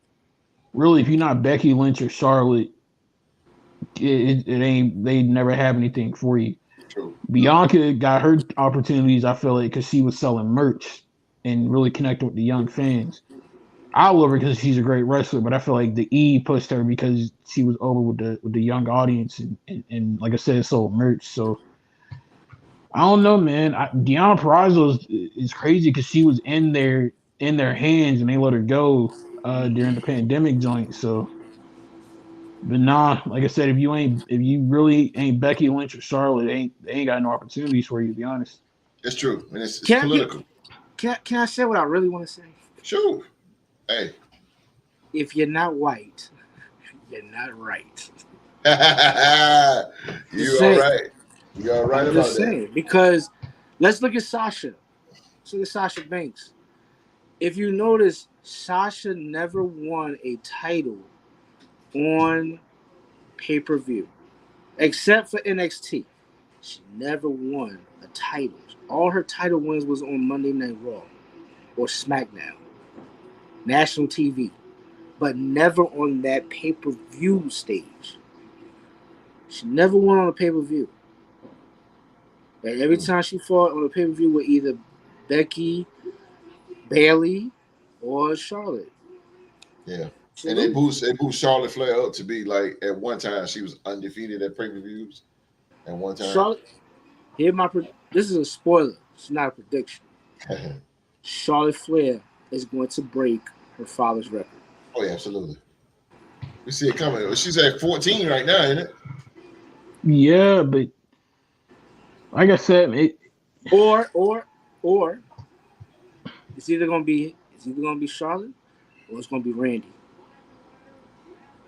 Becky Lynch or Charlotte, it ain't they never have anything for you. True. Bianca got her opportunities, I feel like, because she was selling merch and really connecting with the young fans. I love her because she's a great wrestler, but I feel like the E pushed her because she was over with the young audience and like I said, sold merch. So I don't know, man. Deonna Purrazzo is crazy because she was in their hands and they let her go during the pandemic joint. So, but nah, like I said, if you really ain't Becky Lynch or Charlotte, they ain't got no opportunities for you, to be honest. It's true, and it's Can I get political. can I say what I really want to say? Sure. Hey. If you're not white, you're not right. You all right? You all right I'm about just that? saying because let's look at Sasha. Let's look at Sasha Banks. If you notice, Sasha never won a title on pay-per-view except for NXT. She never won a title. All her title wins was on Monday Night Raw or SmackDown, national TV, but never on that pay-per-view stage. She never won on a pay-per-view. And every time she fought on a pay-per-view with either Becky, Bailey, or Charlotte. Yeah. She And lose. they boost Charlotte Flair up to be like at one time she was undefeated at pay-per-views. At one time. Charlotte. This is a spoiler. It's not a prediction. Charlotte Flair is going to break her father's record. Oh yeah, absolutely. We see it coming. She's at 14 right now, isn't it? Yeah, but like I said, Or it's either gonna be Charlotte or it's gonna be Randy.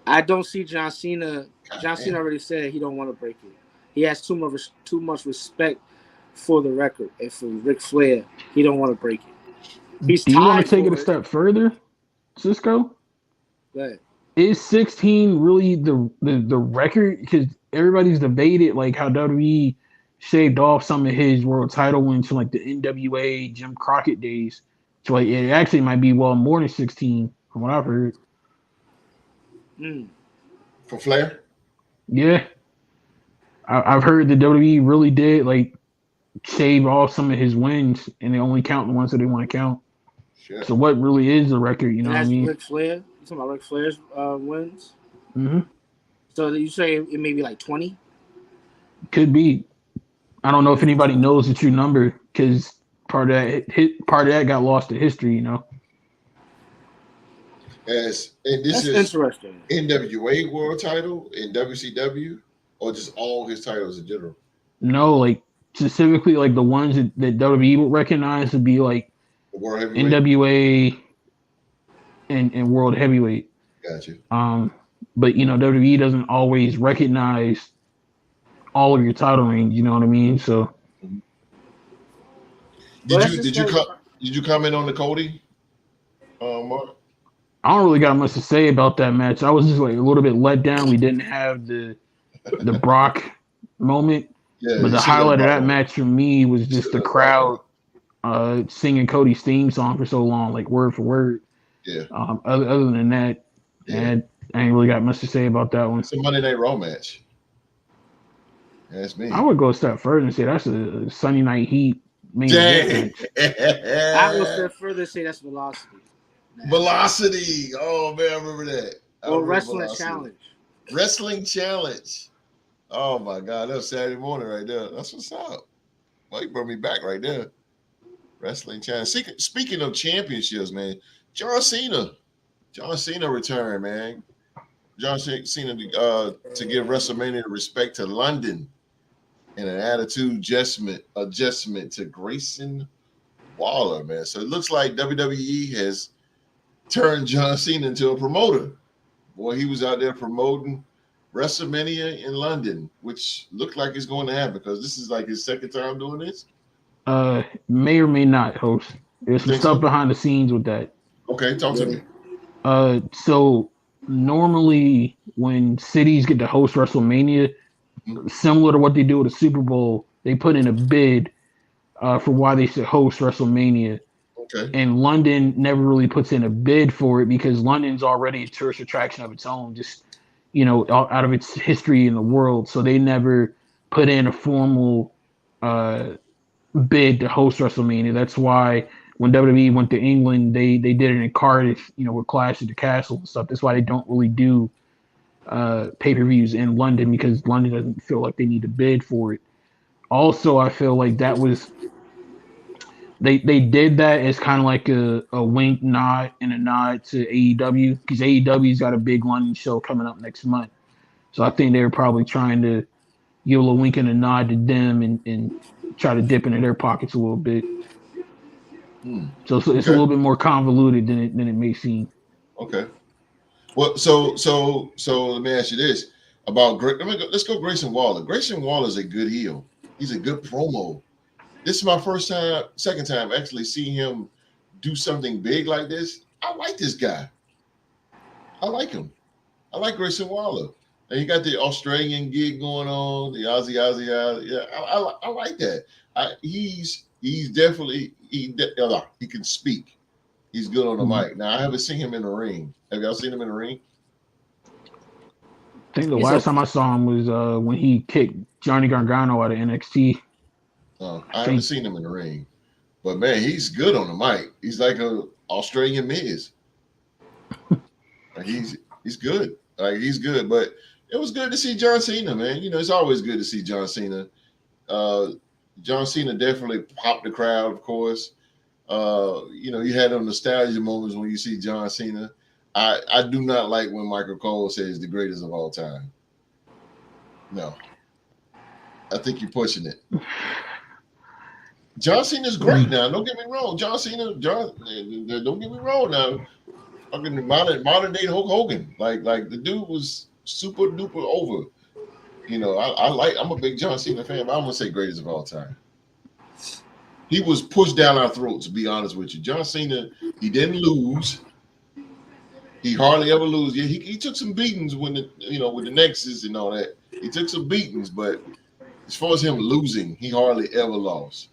I don't see John Cena. God John Cena damn. already said he don't want to break it. He has too much respect for the record, and for Ric Flair, he don't want to break it. He's do you want to tied take it a for it. step further, Cisco? But Is 16 really the record? Because everybody's debated like how WWE shaved off some of his world title wins from like the NWA Jim Crockett days. So like it actually might be well more than 16 from what I've heard. For Flair? Yeah, I've heard the WWE really did like shave off some of his wins, and they only count the ones that they want to count. Sure. So what really is the record? You know and what I that's mean? Ric Flair. You talking about Ric Flair's wins? Mm-hmm. So you say it may be like 20? Could be. I don't know if anybody knows the true number because part of that got lost to history. You know. And this That's is interesting. NWA world title in WCW or just all his titles in general? No, like specifically like the ones that WWE would recognize would be like The world heavyweight? NWA and World Heavyweight. Gotcha. But you know WWE doesn't always recognize all of your title reigns. You know what I mean? So Well, that's Did just you like come did you comment on the Cody? Mark? I don't really got much to say about that match. I was just like a little bit let down. We didn't have the Brock moment, Yeah, but you the should have highlight of Brock that moment. match for me was You should just the have Brock crowd moment. singing Cody's theme song for so long, like word for word. Yeah. Other than that, Yeah. I ain't really got much to say about that one. It's a Monday Night Raw match. That's I me. would go a step further and say that's a Sunday Night Heat main event Dang. match. I will step further and say that's Velocity. Velocity. Oh man, I remember that. I Or remember Wrestling Velocity. Challenge. Wrestling Challenge. Oh my God, that was Saturday morning right there. That's what's up. Well, you brought me back right there. Wrestling Challenge. Speaking of championships, man, John Cena. John Cena returned, man. John Cena to give WrestleMania respect to London and an attitude adjustment to Grayson Waller, man. So it looks like WWE has turned John Cena into a promoter. Boy, he was out there promoting WrestleMania in London, which looked like it's going to happen because this is like his second time doing this. May or may not host. There's some Think stuff so? behind the scenes with that. Okay, talk to me. So normally when cities get to host WrestleMania, similar to what they do with the Super Bowl, they put in a bid for why they should host WrestleMania. Okay. And London never really puts in a bid for it because London's already a tourist attraction of its own, just out of its history in the world. So they never put in a formal bid to host WrestleMania. That's why when WWE went to England, they did it in Cardiff, with Clash at the Castle and stuff. That's why they don't really do pay-per-views in London because London doesn't feel like they need to bid for it. Also, I feel like that was they did that as kind of like a wink nod and a nod to AEW because AEW's got a big London show coming up next month. So I think they were probably trying to give a little wink and a nod to them and try to dip into their pockets a little bit. So it's a little bit more convoluted than it may seem. Okay. Well, so let me ask you this about let's go Grayson Waller. Grayson Waller is a good heel. He's a good promo. This is my second time actually seeing him do something big like this. I like this guy. I like him. I like Grayson Waller. And he got the Australian gig going on, the Aussie. Yeah, I like that. He's definitely he can speak. He's good on the mic. Now I haven't seen him in the ring. Have y'all seen him in the ring? I think the last time I saw him was when he kicked Johnny Gargano out of NXT. I haven't seen him in the ring, but man, he's good on the mic. He's like a Australian Miz. He's good. Like he's good. But it was good to see John Cena, man. It's always good to see John Cena. John Cena definitely popped the crowd, of course. You had those nostalgia moments when you see John Cena. I do not like when Michael Cole says the greatest of all time. No. I think you're pushing it. John Cena's great now. Don't get me wrong. Don't get me wrong now. Fucking modern day Hulk Hogan. Like the dude was super duper over. I'm a big John Cena fan, but I'm gonna say greatest of all time. He was pushed down our throats, to be honest with you. John Cena, he didn't lose. He hardly ever lose. Yeah, he took some beatings with the Nexus and all that. He took some beatings, but as far as him losing, he hardly ever lost.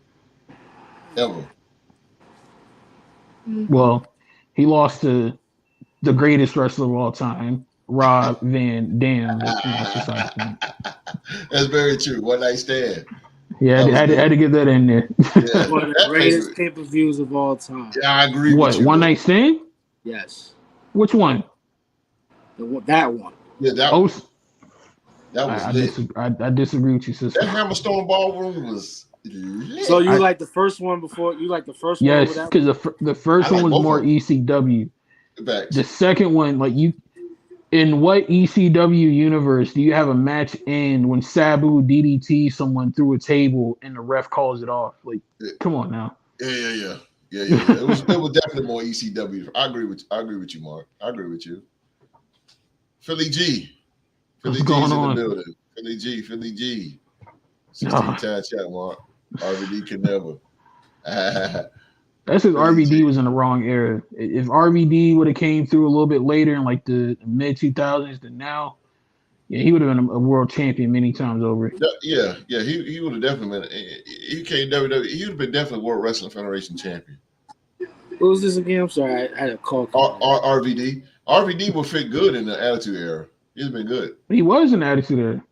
Ever. Well, he lost to the greatest wrestler of all time, Rob Van Dam. That's very true. One night stand. Yeah, I had to get that in there. Yeah. One of the greatest pay-per-views of all time. Yeah, I agree with you. What, One Night Stand? Yes. Which one? That one. Yeah, that was lit. I disagree with you, sister. That Hammerstone Ballroom was lit. So you like the first one before? You like the first one? Yes, because the first one was more ECW. The second one, like in what ECW universe do you have a match end when Sabu DDT someone through a table and the ref calls it off? Like, come on now. Yeah. It was definitely more ECW. I agree with you, Mark. I agree with you. Philly G. Philly G's in the building. Philly G. 16-time chat, Mark. RVD can never. That's because RVD was in the wrong era. If RVD would have came through a little bit later in like the mid 2000s than now, yeah, he would have been a world champion many times over. Yeah, he would have definitely been. He came WWE. He would have been definitely World Wrestling Federation champion. What was this again? I'm sorry, I had a call. RVD. RVD would fit good in the Attitude Era. He's been good. He was in the Attitude Era.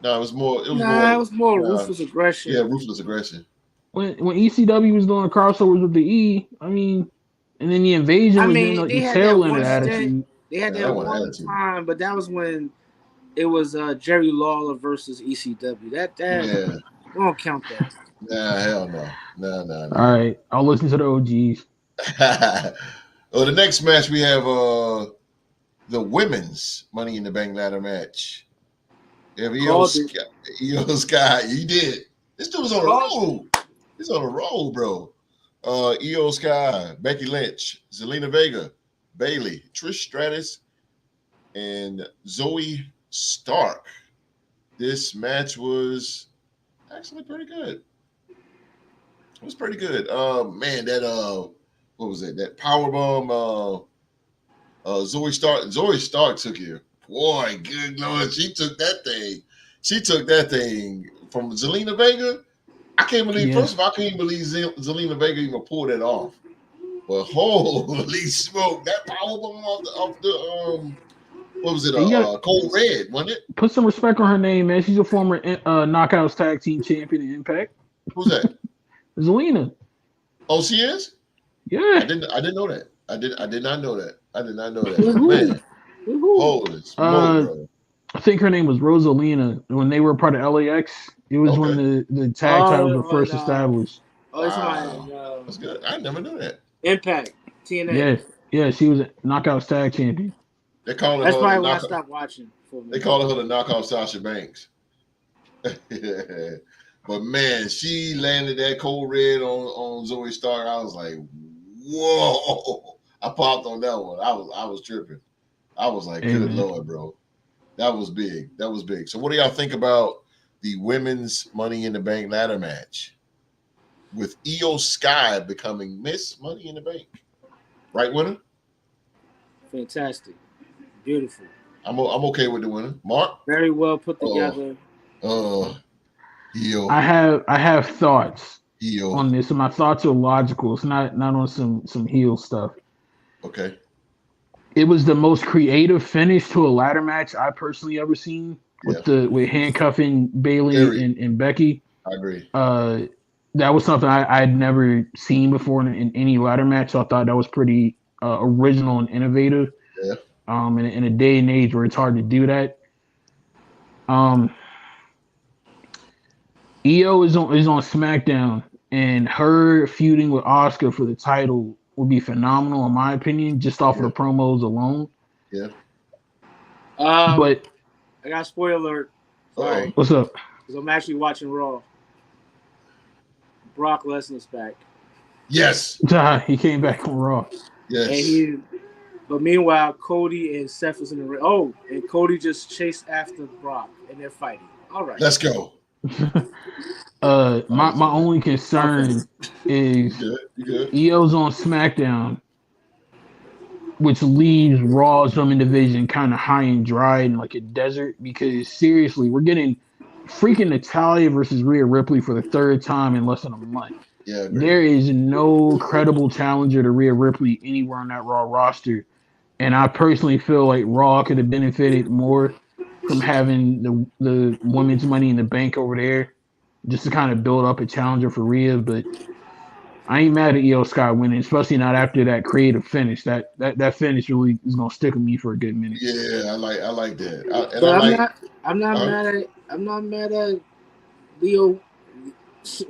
No, it was more Ruthless Aggression. Yeah, Ruthless Aggression. When ECW was doing crossovers with the E, and then the Invasion was in the tail end of Attitude. They had that one time, but that was when it was Jerry Lawler versus ECW. That we don't count that. Nah, hell no. No. All right, I'll listen to the OGs. The next match we have the women's Money in the Bank ladder match. You have Io Sky. You did. This dude was on a roll. He's on a roll, bro. Io Sky, Becky Lynch, Zelina Vega, Bailey, Trish Stratus, and Zoe Stark. This match was actually pretty good. It was pretty good. Man, that what was it? That powerbomb. Zoe Stark took you. Boy, good Lord, she took that thing. She took that thing from Zelina Vega. I can't believe. First of all, I can't believe Zelina Vega even pulled that off. But holy smoke, that powerbomb off the what was it? Cold Red, wasn't it? Put some respect on her name, man. She's a former Knockouts Tag Team Champion in Impact. Who's that? Zelina. Oh, she is? Yeah. I didn't know that. I did not know that. I did not know that. Man. Holy smoke, bro. I think her name was Rosalina. When they were part of LAX, it was when the tag titles were first established. Wow. That's good. I never knew that. Impact, TNA. Yeah, she was a Knockouts Tag Champion. They call That's probably why I stopped watching. They call her the knockoff Sasha Banks. But man, she landed that Cold Red on Zoe Stark. I was like, whoa! I popped on that one. I was tripping. I was like, good Lord, bro. That was big. That was big. So what do y'all think about the women's Money in the Bank ladder match with Io Sky becoming Miss Money in the Bank? Right, winner? Fantastic. Beautiful. I'm okay with the winner. Mark? Very well put together. Io. I have thoughts on this, and my thoughts are logical. It's not on some heel stuff. Okay. It was the most creative finish to a ladder match I personally ever seen with handcuffing Bailey and Becky. I agree. That was something I'd never seen before in any ladder match. So I thought that was pretty original and innovative. Yeah. In a day and age where it's hard to do that. Io is on SmackDown, and her feuding with Asuka for the title would be phenomenal, in my opinion, just off of the promos alone. Yeah. But I got a spoiler alert. Sorry. What's up? Because I'm actually watching Raw. Brock Lesnar's back. Yes. He came back on Raw. Yes. But meanwhile, Cody and Seth is in the ring. Oh, and Cody just chased after Brock, and they're fighting. All right. Let's go. My only concern is Io's on SmackDown, which leaves Raw's Women division kind of high and dry and like a desert. Because seriously, we're getting freaking Natalya versus Rhea Ripley for the third time in less than a month. Yeah, there is no credible challenger to Rhea Ripley anywhere on that Raw roster, and I personally feel like Raw could have benefited more from having the women's Money in the Bank over there, just to kind of build up a challenger for Rhea. But I ain't mad at Io Sky winning, especially not after that creative finish. That finish really is gonna stick with me for a good minute. Yeah, I like that. I'm not mad at Leo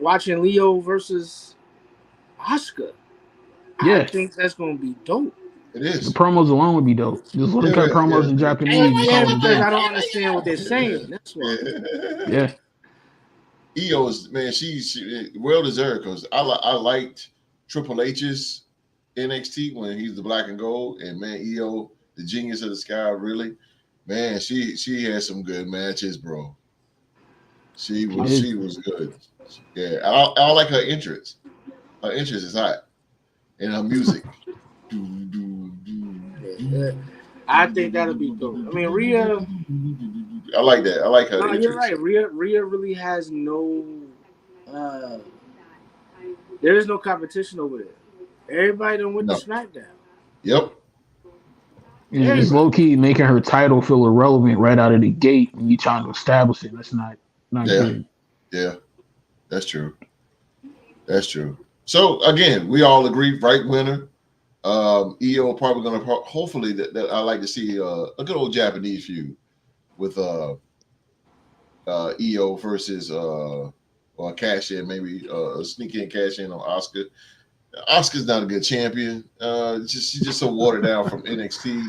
watching Leo versus Asuka. Yeah. I think that's gonna be dope. It is. The promos alone would be dope. Just let them cut promos in Japanese. Because I don't understand what they're saying. That's why. Yeah. Io is, man, she well deserved, because I liked Triple H's NXT when he's the black and gold, and man, Io, the genius of the sky, really, man, she had some good matches, bro. She was good. Yeah, I like her entrance. Her entrance is hot, and her music. I think that'll be dope. I mean, Rhea. I like that. I like her. No, you're right. Rhea really has no. There is no competition over there. Everybody done went to SmackDown. Yep. Yeah, it's low key making her title feel irrelevant right out of the gate when you trying to establish it. That's not good. Yeah, that's true. That's true. So again, we all agree, right? Winner. Io probably gonna hopefully that I like to see a good old Japanese feud with Io versus or cash in, maybe sneak in cash in on Asuka. Oscar's not a good champion. She's just so watered down from NXT.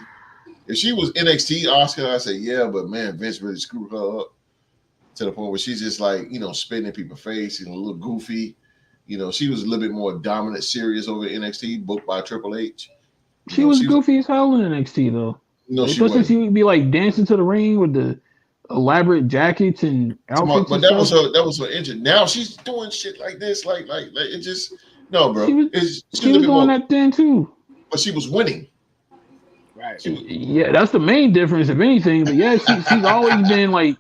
If she was NXT Oscar, I'd say yeah, but man, Vince really screwed her up to the point where she's just like, spitting in people's face and a little goofy. She was a little bit more dominant, serious over NXT, booked by Triple H. She was goofy as hell in NXT though. No, she Especially wasn't. she would be like dancing to the ring with the elaborate jackets and outfits. But that was her engine. Now she's doing shit like this, like it just no, bro. She was doing that then too. But she was winning. Right. Yeah, that's the main difference, if anything. But yeah, she's always been like,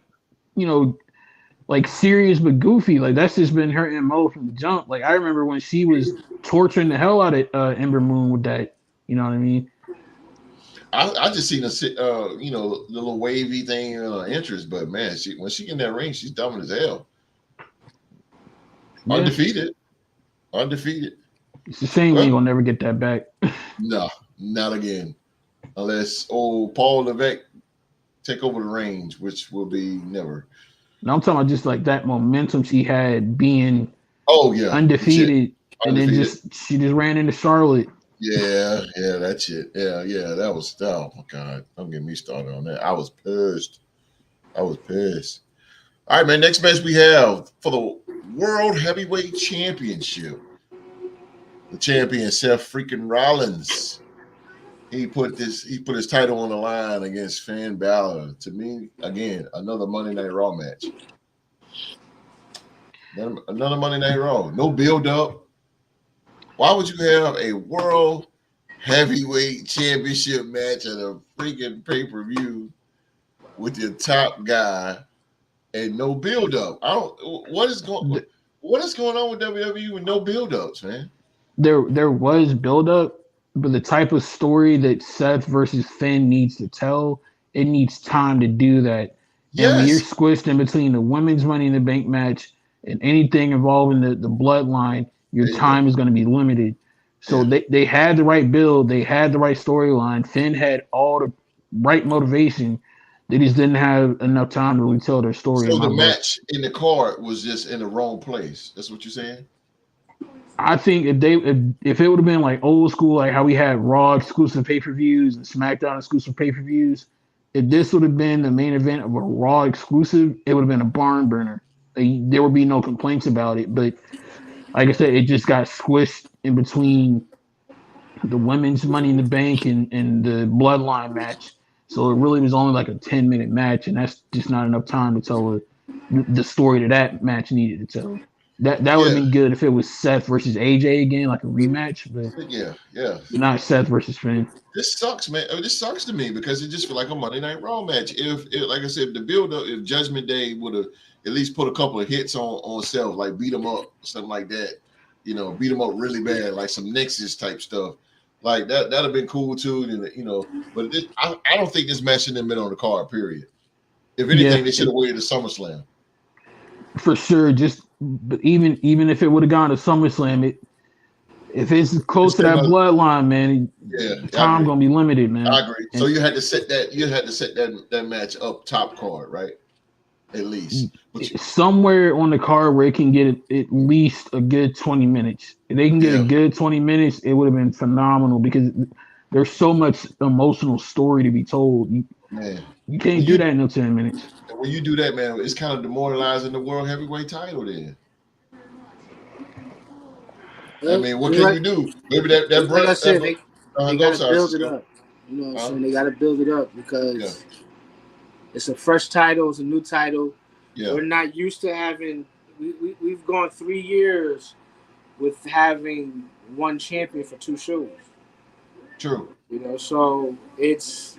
like serious but goofy. Like that's just been her MO from the jump. Like I remember when she was torturing the hell out of Ember Moon with that. You know what I mean? I just seen the little wavy thing in her interest, but man, when she in that ring, she's dumb as hell. Yeah. Undefeated. It's the same way you're gonna never get that back. No, not again. Unless old Paul Levesque take over the reins, which will be never. No, I'm talking about just like that momentum she had being undefeated. And then she just ran into Charlotte. Yeah, that shit. Yeah, that was, oh my God. Don't get me started on that. I was pissed. All right, man. Next match we have for the World Heavyweight Championship. The champion, Seth freaking Rollins. He put his title on the line against Finn Balor. To me, again, another Monday Night Raw match. Another Monday Night Raw. No build-up. Why would you have a World Heavyweight Championship match at a freaking pay-per-view with your top guy and no build-up? What is going on with WWE with no build-ups, man? There was build-up, but the type of story that Seth versus Finn needs to tell, it needs time to do that. Yes. And when you're squished in between the women's Money in the Bank match and anything involving the bloodline, your time is going to be limited. So they had the right build. They had the right storyline. Finn had all the right motivation. They just didn't have enough time to really tell their story. So the match in the card was just in the wrong place. That's what you're saying? I think if it would have been like old school, like how we had Raw exclusive pay-per-views and SmackDown exclusive pay-per-views, if this would have been the main event of a Raw exclusive, it would have been a barn burner. There would be no complaints about it. But like I said, it just got squished in between the women's Money in the Bank and the Bloodline match. So it really was only like a 10-minute match, and that's just not enough time to tell the story that match needed to tell. That would have been good if it was Seth versus AJ again, like a rematch. But yeah, not Seth versus Finn. This sucks, man. This sucks to me because it just feels like a Monday Night Raw match. If like I said, the build-up, if Judgment Day would have at least put a couple of hits on Seth, like beat him up, something like that. Beat him up really bad, like some Nexus type stuff. Like that'd have been cool too. But I don't think this match should have been on the card. Period. If anything, they should have waited to SummerSlam. For sure, but even if it would have gone to SummerSlam, if it's close to that bloodline, man, time gonna be limited, man. I agree. So you had to set that. You had to set that match up top card, right? At least somewhere on the card where it can get at least a good 20 minutes. If they can get a good 20 minutes, it would have been phenomenal because there's so much emotional story to be told. You can't do that in no 10 minutes. When you do that, man, it's kind of demoralizing the World Heavyweight title then. I mean, what can you do? Maybe that like I said, they got to build it up. You know what I'm saying? They got to build it up because it's a fresh title. It's a new title. Yeah. We're not used to having we've gone 3 years with having one champion for 2 shows. True. So it's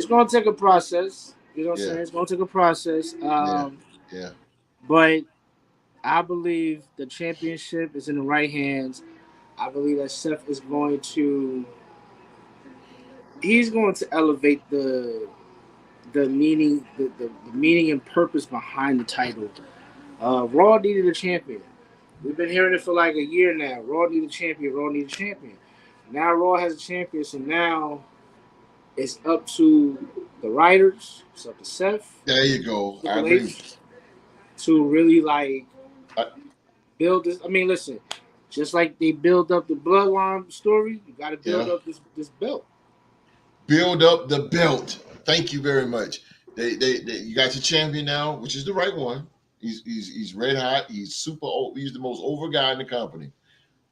going to take a process. You know what I'm saying? It's going to take a process. But I believe the championship is in the right hands. I believe that Seth is going to elevate the meaning, the meaning and purpose behind the title. Raw needed a champion. We've been hearing it for like a year now. Raw needed a champion. Raw needed a champion. Now Raw has a champion, so now it's up to the writers. It's up to Seth. There you go. I agree. To really build this. I mean, listen. Just like they build up the bloodline story, you got to build Yeah. up this belt. Build up the belt. Thank you very much. You got your champion now, which is the right one. He's red hot. He's super old. He's the most over guy in the company.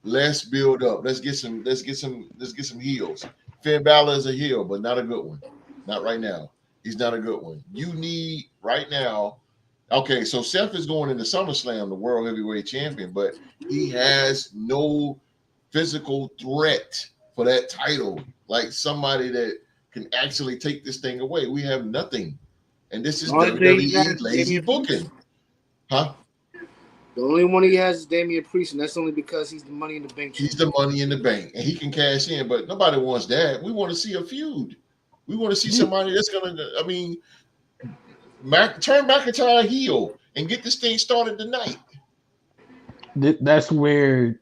Let's build up. Let's get some heels. Finn Balor is a heel, but not a good one. Not right now. He's not a good one. You need right now. Okay, so Seth is going into SummerSlam, the World Heavyweight Champion, but he has no physical threat for that title. Like somebody that can actually take this thing away. We have nothing. And this is The only thing he WWE has is lazy Damian Priest. booking. Huh? The only one he has is Damian Priest, and that's only because he's the Money in the Bank He's champion. the money in the bank, and he can cash in. But nobody wants that. We want to see a feud. We want to see somebody that's gonna. I mean, turn McIntyre heel and get this thing started tonight. That's where,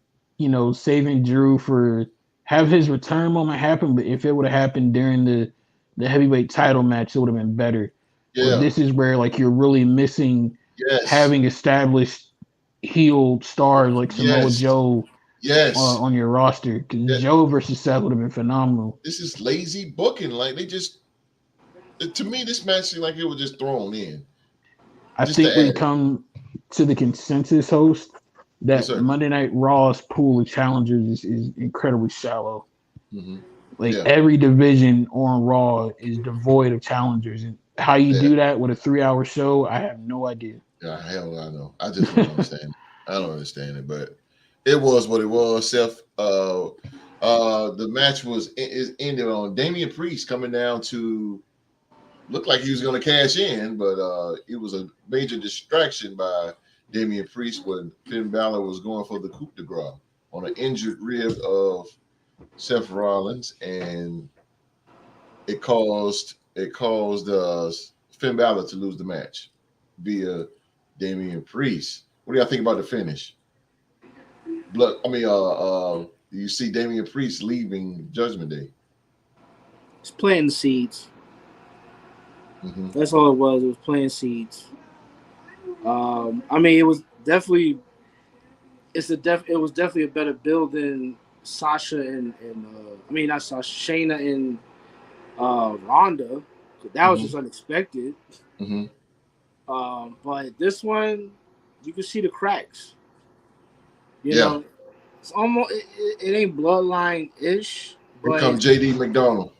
saving Drew for have his return moment happen. But if it would have happened during the heavyweight title match, it would have been better. But Yeah. this is where like you're really missing Yes. having established heel stars like Samoa Yes. Joe Yes. on your roster. Because Yeah. Joe versus Seth would have been phenomenal. This is lazy booking. Like they just, to me, this match seemed like it was just thrown in. I Just think to we add it. come to the consensus host Yes, that sir. Monday Night Raw's pool of challengers is incredibly shallow. Mm-hmm. Like Yeah. every division on Raw is devoid of challengers, and how you Yeah. do that with a 3-hour show, I have no idea. Yeah, hell, I know. I just don't understand it. I don't understand it, but it was what it was. Seth, the match is ended on Damian Priest coming down to look like he was going to cash in, but it was a major distraction by Damian Priest when Finn Balor was going for the coup de grace on an injured rib of Seth Rollins, and it caused Finn Balor to lose the match via Damian Priest. What do y'all think about the finish? Do you see Damian Priest leaving Judgment Day? It's planting seeds. Mm-hmm. That's all it was. It was planting seeds. It was definitely it was definitely a better build than Sasha and not Sasha, Shayna and Ronda. That was Mm-hmm. just unexpected. Mm-hmm. But this one, you can see the cracks. You Yeah. know, it's almost it ain't bloodline ish, Here but comes it's JD McDonald.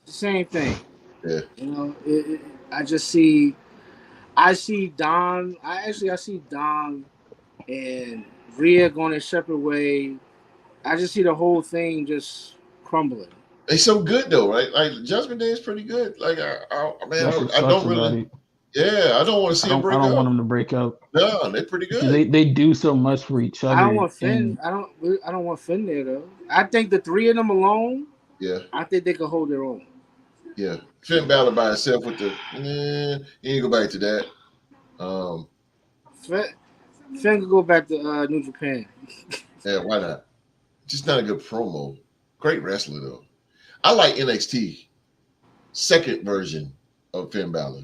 the same thing. Yeah. I see Don. I see Don and Rhea going their separate way. I just see the whole thing just crumbling. They so good though, right? Like Judgment Day is pretty good. Like That's what I sucks don't about really. it. Yeah, I don't want to see I them don't I break don't want up. them to break up No, they're pretty because good. they do so much for each other. I don't want Finn. And I don't want Finn there though. I think the three of them alone. Yeah. I think they could hold their own. Yeah. Finn Balor by himself with the. You ain't go back to that. Finn could go back to New Japan. Yeah, why not? Just not a good promo. Great wrestler though. I like NXT second version of Finn Balor.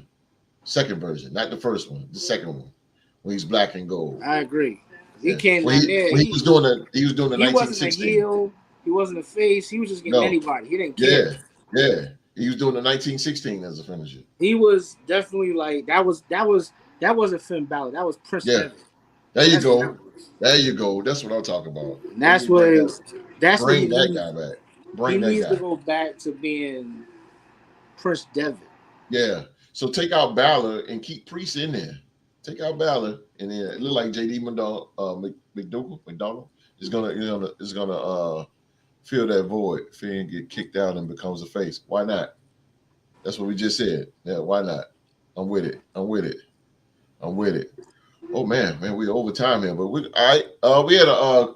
Second version, not the first one. The second one, when he's black and gold. I agree. He Yeah. came When down there. he was doing the He wasn't a 1916. heel. He wasn't a face. He was just getting No. anybody. He didn't Yeah, care. yeah. He was doing the 1916 as a finisher. He was definitely like that wasn't Finn Balor. That was Prince Yeah. Devitt. There you That's what that go. was. There you go. That's what I'm talking about. And that's what he Bring that needs. guy back. He Bring that needs guy. to go back to being Prince Devitt. Yeah. So take out Balor and keep Priest in there. Take out Balor and then it look like JD McDonald is gonna fill that void. Finn get kicked out and becomes a face. Why not? That's what we just said. Yeah, why not? I'm with it. Oh man, we over time here, but we had a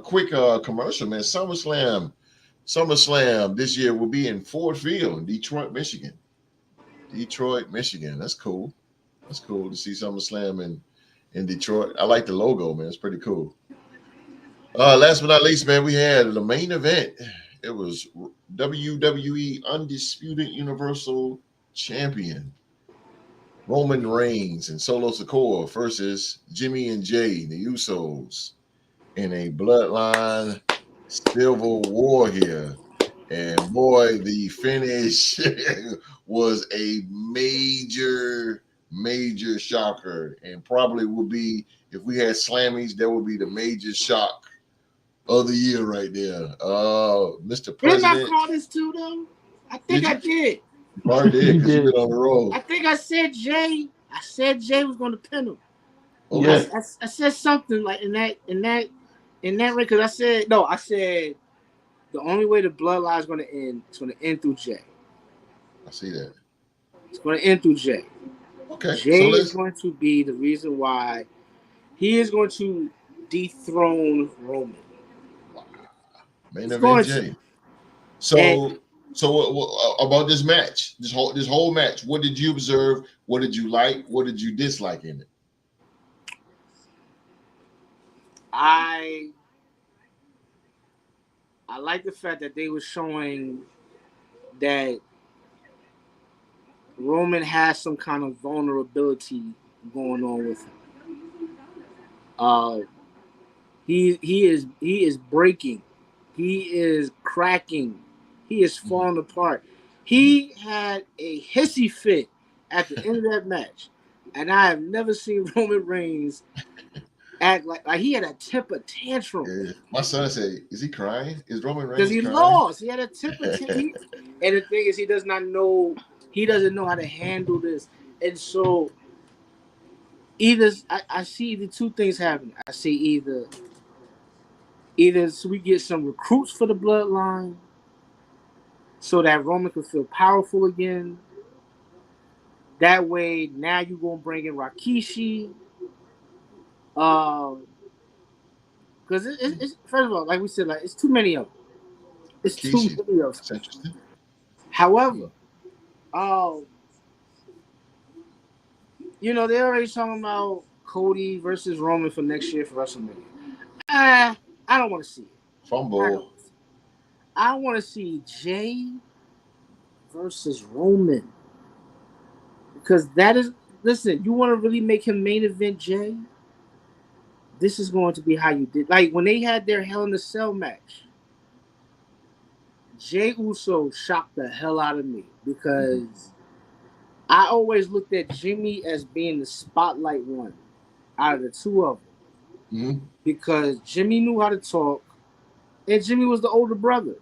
quick commercial, man. SummerSlam this year will be in Ford Field in Detroit, Michigan. That's cool. That's cool to see SummerSlam in Detroit. I like the logo, man. It's pretty cool. Last but not least, man, we had the main event. It was WWE Undisputed Universal Champion Roman Reigns and Solo Sikoa versus Jimmy and Jay, the Usos. in a bloodline civil war here. And boy, the finish was a major shocker, and probably would be, if we had Slammies, that would be the major shock of the year right there. Mr. Didn't I President, call this too though? I think did I you? did. You probably did, You because you've did. been on the road. I think I said Jay. I said Jay was going to pin him. Yeah. Okay. I said something like in that way, because I said no. I said the only way the bloodline is going to end is going to end through Jay. I see that. It's going to end through Jay. Okay, so Jay is let's going to be the reason why he is going to dethrone Roman. main He's event going to. Jay. And So what about this match? This whole match. What did you observe? What did you like? What did you dislike in it? I like the fact that they were showing that Roman has some kind of vulnerability going on with him. He is breaking, he is cracking, he is falling apart. He had a hissy fit at the end of that match, and I have never seen Roman Reigns act like he had a temper tantrum. Yeah. My son said, "Is he crying? Is Roman Because Reigns he crying?" lost. He had a temper tantrum. And the thing is, he doesn't know how to handle this. And so I see the two things happening. I see either so we get some recruits for the bloodline so that Roman can feel powerful again. That way, now you're gonna bring in Rikishi. Because it's first of all, like we said, like it's too many of them. It's too Rikishi. many of That's them. interesting. However, they're already talking about Cody versus Roman for next year for WrestleMania. I don't want to see it. Fumble. I want to see Jay versus Roman. Because that is, listen, you want to really make him main event Jay? This is going to be how you did. Like when they had their Hell in a Cell match, Jay Uso shocked the hell out of me because I always looked at Jimmy as being the spotlight one out of the two of them. Because Jimmy knew how to talk, and Jimmy was the older brother.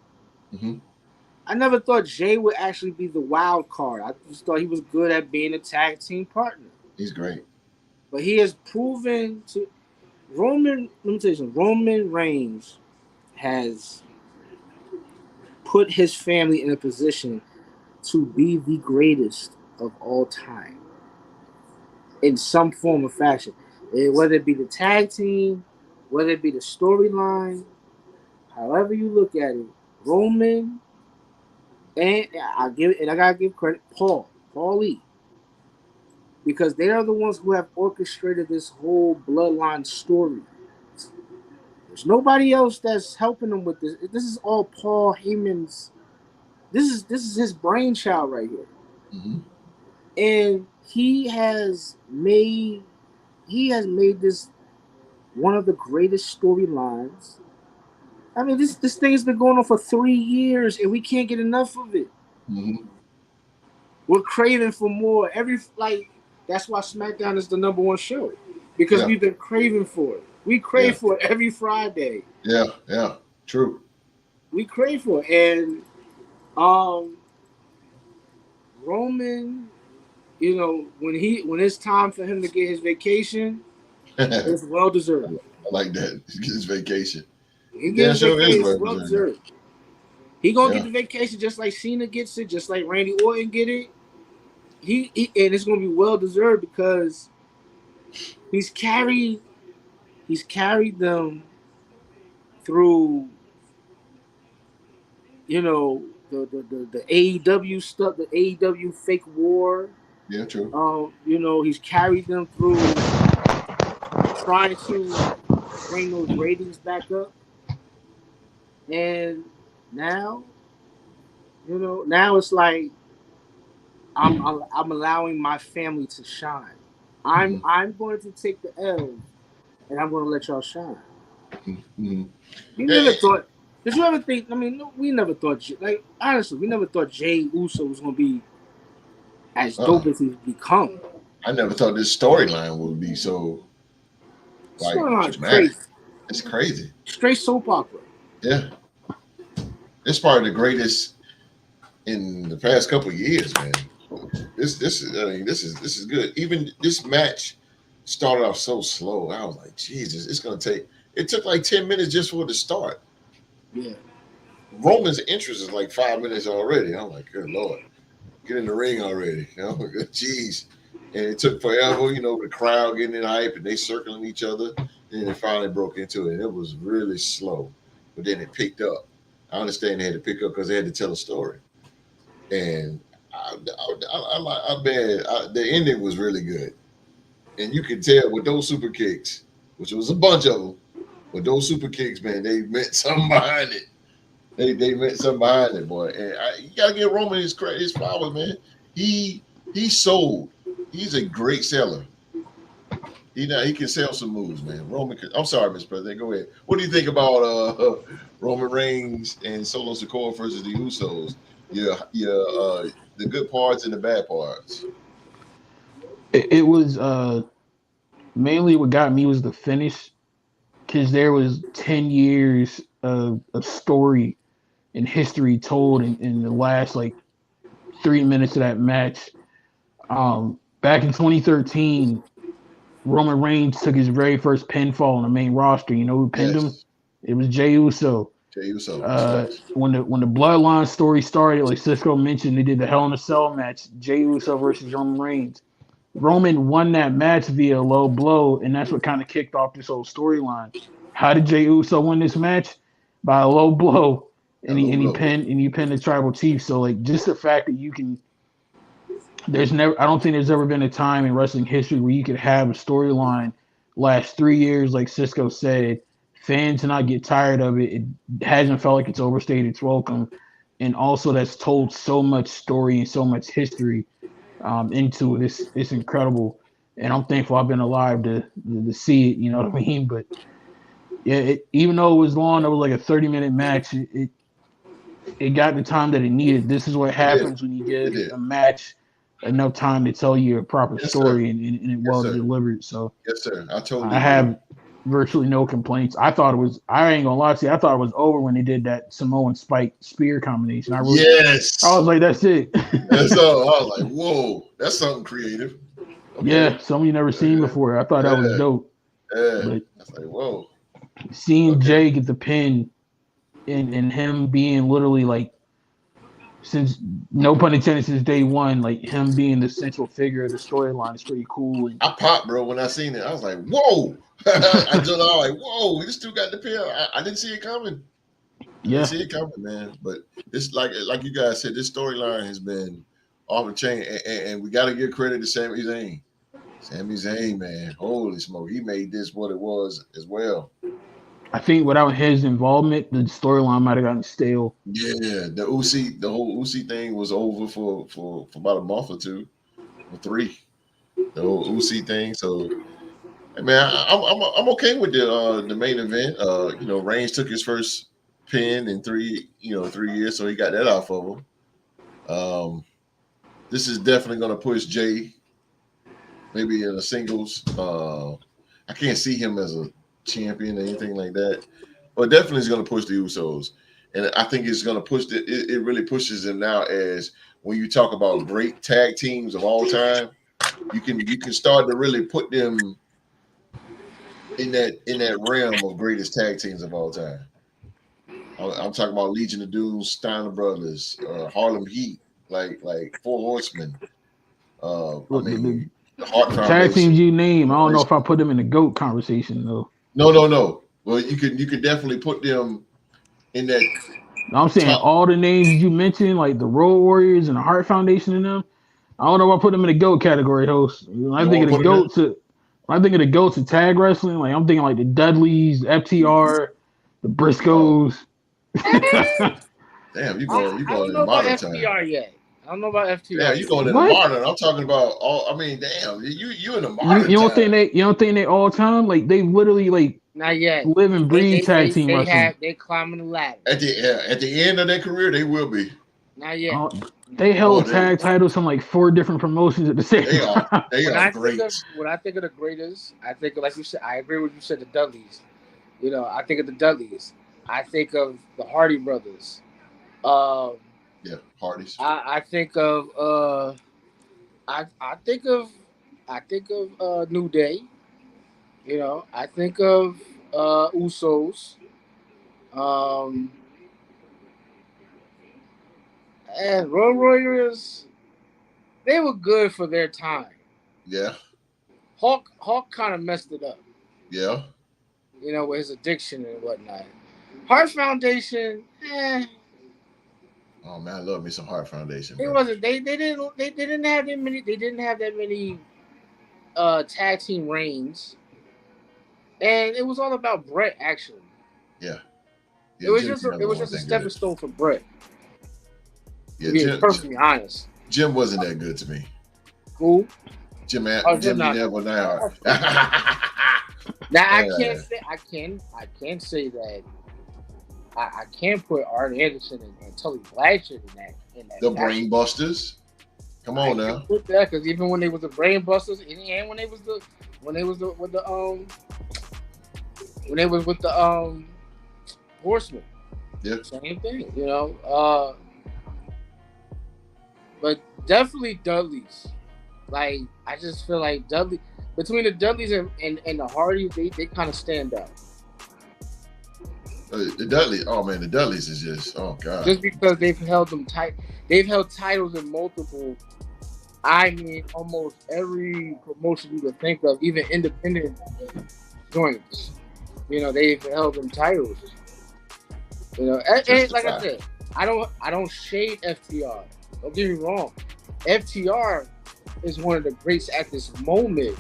I never thought Jay would actually be the wild card. I just thought he was good at being a tag team partner. He's great. But he has proven to Roman. Let me tell you something. Roman Reigns has put his family in a position to be the greatest of all time in some form or fashion. Whether it be the tag team, whether it be the storyline, however you look at it, Roman and I gotta give credit, Paul Lee, because they are the ones who have orchestrated this whole bloodline story. There's nobody else that's helping them with this. This is all Paul Heyman's. This is his brainchild right here, and he has made this one of the greatest storylines. I mean, this thing has been going on for 3 years, and we can't get enough of it. We're craving for more. That's why SmackDown is the #1 show, because we've been craving for it. We crave for it every Friday. Yeah, true. We crave for it, and Roman, when it's time for him to get his vacation, it's well deserved. I like that. He gets his vacation. He gets his vacation. It's well deserved. He gonna get the vacation just like Cena gets it, just like Randy Orton get it. He and it's gonna be well deserved because he's carried them through, the AEW stuff, the AEW fake war. Yeah, true. He's carried them through trying to bring those ratings back up, and now it's like I'm allowing my family to shine. I'm going to take the L, and I'm going to let y'all shine. Mm-hmm. We never thought. Did you ever think? I mean, we never thought. Like honestly, we never thought Jay Uso was gonna be as dope as he's become. I never thought this storyline would be so like Storyline's dramatic. crazy. It's crazy. Straight soap opera. Yeah, it's probably the greatest in the past couple of years, man. This is I mean this is good. Even this match started off so slow. I was like, Jesus, it's gonna take. It took like 10 minutes just for it to start. Yeah. Roman's interest is like 5 minutes already. I'm like, good lord, get in the ring already. You know, jeez. And it took forever. You know, the crowd getting in hype and they circling each other. And it finally broke into it. And it was really slow, but then it picked up. I understand they had to pick up because they had to tell a story. And the ending was really good. And you could tell with those super kicks, which was a bunch of them, with those super kicks, man, they meant something behind it. They meant something behind it, boy. And you gotta give Roman his credit, his flowers, man. He sold. He's a great seller. He can sell some moves, man. I'm sorry, Mr. President. Go ahead. What do you think about Roman Reigns and Solo Sikoa versus the Usos? The good parts and the bad parts. It was mainly what got me was the finish, because there was 10 years of story and history told in the last like 3 minutes of that match. Back in 2013, Roman Reigns took his very first pinfall on the main roster. You know who pinned him? It was Jey Uso. Jey Uso. When the Bloodline story started, like Cisco mentioned, they did the Hell in a Cell match, Jey Uso versus Roman Reigns. Roman won that match via low blow, and that's what kind of kicked off this whole storyline. How did Jey Uso win this match? By a low blow, and he pinned the Tribal Chief. So like just the fact that you can, I don't think there's ever been a time in wrestling history where you could have a storyline last 3 years, like Cisco said, fans not get tired of it. It hasn't felt like it's overstayed its welcome, and also that's told so much story and so much history into it. It's incredible, and I'm thankful I've been alive to see it. You know what I mean? But yeah, even though it was long, it was like a 30-minute match. It got the time that it needed. This is what happens when you give a match enough time to tell you a proper story and it delivered. So yes, sir. I have virtually no complaints. I thought it was. I ain't gonna lie to you. I thought it was over when they did that Samoan Spike spear combination. I was like, that's it. That's all. I was like, whoa, that's something creative. Okay. Yeah, something you never seen before. I thought that was dope. Yeah, but I was like, whoa. Seeing Jay get the pin and him being literally like, since no pun intended, since day one, like him being the central figure of the storyline is pretty cool. And I popped, bro, when I seen it. I was like, whoa. I was like, whoa, this dude got the pin. I didn't see it coming. I didn't see it coming, man. But this, like you guys said, this storyline has been off the chain, and we got to give credit to Sami Zayn. Sami Zayn, man, holy smoke, he made this what it was as well. I think without his involvement, the storyline might have gotten stale. Yeah, the whole Uzi thing was over for about a month or two, or 3. The whole Uzi thing. So, man, I'm okay with the main event. You know, Reigns took his first pin in 3 years, so he got that off of him. This is definitely going to push Jay, maybe in a singles. I can't see him as a champion or anything like that, but definitely is going to push the Usos, and I think it's going to push it really pushes them now. As when you talk about great tag teams of all time, you can start to really put them in that realm of greatest tag teams of all time. I'm talking about Legion of Doom, Steiner Brothers, Harlem Heat, like Four Horsemen. The Hart Foundation. Tag teams you name, I don't know if I put them in the GOAT conversation though. No. Well, you can definitely put them in that. I'm saying all the names you mentioned, like the Road Warriors and the Hart Foundation and them. I don't know if I put them in the GOAT category, host. I think of the GOAT to tag wrestling, like I'm thinking like the Dudleys, FTR, the Briscoes. Damn, you going in modern time. FTR yet. I don't know about FTR. Yeah, you going in the modern. I'm talking about all. I mean, damn, you in the modern. You don't think they all time? Like they literally like Not yet. live and breathe tag team wrestling. They climbing the ladder. At the end of their career, they will be. Not yet. They held tag titles from like 4 different promotions at the same time. They are great. When I think of the greatest, I think of, like you said, I agree with you said, the Dudleys. You know, I think of the Dudleys. I think of the Hardy Brothers. Yeah, Hardys. I think of I think of New Day. You know, I think of Usos. And Road Warriors, they were good for their time. Yeah. Hawk kind of messed it up. Yeah. You know, with his addiction and whatnot. Heart Foundation, Oh man, I love me some Heart Foundation. It wasn't. They didn't have that many tag team reigns, and it was all about Brett actually. Yeah. It was just a stepping stone for Brett. Yeah, to be perfectly honest. Jim wasn't that good to me. Who? Jim Neville now. Now I can't say that. I can't put Arn Anderson and Tully Blanchard in that. The Brain Busters. Come on now. Put that, because even when they was the Brain Busters, and when they was with the Horsemen. Yeah. Same thing, you know. But definitely Dudleys. Like, I just feel like between the Dudleys and the Hardys, they kind of stand out. The Dudleys is just, oh god. Just because they've held them tight, they've held titles in multiple. I mean, almost every promotion you could think of, even independent joints. You know, they've held them titles. You know, and like I said, I don't shade FTR. Don't get me wrong. FTR is one of the greats at this moment.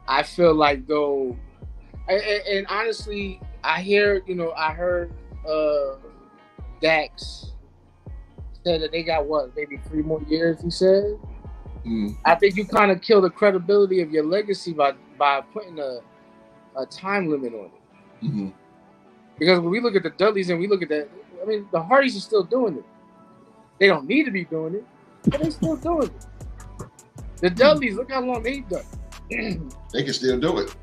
I feel like though, and honestly, I heard Dax said that they got maybe 3 more years. He said. I think you kind of kill the credibility of your legacy by putting a time limit on it. Mm-hmm. Because when we look at the Dudleys and we look at that, I mean, the Hardys are still doing it. They don't need to be doing it, but they're still doing it. The Dudleys, look how long they've done. They can still do it.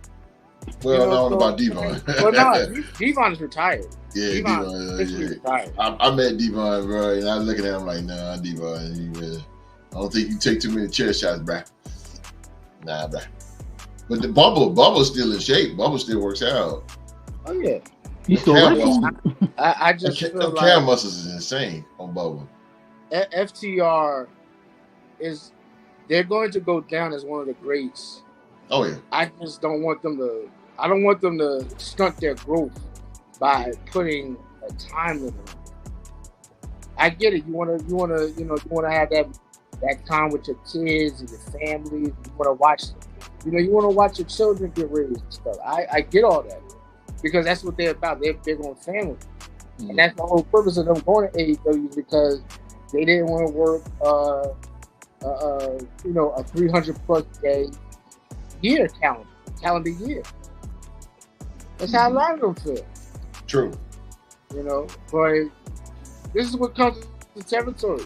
Well, I don't know about Devon. Well, no, Devon is retired. Yeah, Devon is retired. I met Devon, bro, and I look at him like, nah, Devon, I don't think you take too many chair shots, bro. Nah, bro. But the Bubble's still in shape. Bubble still works out. Oh yeah. He's still wrestling. I just feel the like calf muscles is insane on Bubble. FTR they're going to go down as one of the greats. Oh yeah. I just don't want them to. I don't want them to stunt their growth by putting a time limit on it. I get it. You want to have that time with your kids and your family. You want to watch, you want to watch your children get raised and stuff. I get all that because that's what they're about. They're big on family, and that's the whole purpose of them going to AEW, because they didn't want to work a 300+ day calendar year. That's how a lot of them feel. True. But this is what comes with the territory.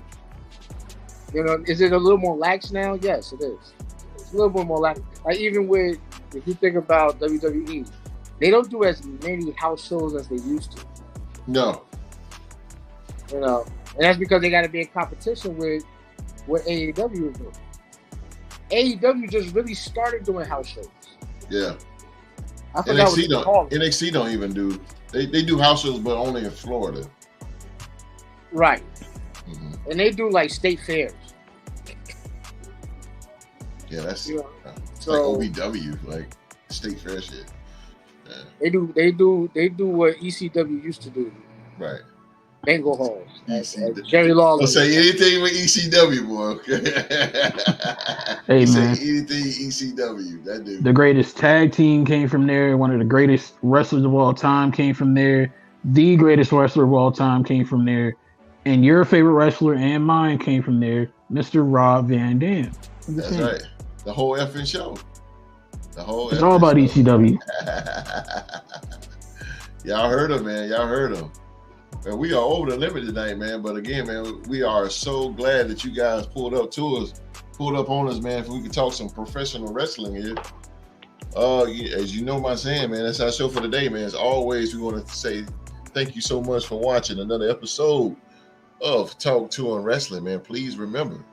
Is it a little more lax now? Yes, it is. It's a little bit more lax. Like, even with, if you think about WWE, they don't do as many house shows as they used to. No. And that's because they got to be in competition with what AEW is doing. AEW just really started doing house shows. Yeah. NXT don't even do. They do house shows, but only in Florida. Right. Mm-hmm. And they do like state fairs. Yeah, that's so, like OVW, like state fair shit. Yeah. They do what ECW used to do. Right. Bingo halls. Jerry Lawler. Don't say anything with ECW, boy. Hey, say man. anything ECW. That dude. The greatest tag team came from there. One of the greatest wrestlers of all time came from there. The greatest wrestler of all time came from there. And your favorite wrestler and mine came from there, Mr. Rob Van Dam. That's right. The whole effing show. The whole It's all about show. ECW. Y'all heard him, man. Y'all heard him. Man, we are over the limit tonight, man. But again, man, we are so glad that you guys pulled up on us, man. If we could talk some professional wrestling here. As you know my saying, man, that's our show for today, man. As always, we want to say thank you so much for watching another episode of Talk To on Wrestling, man. Please remember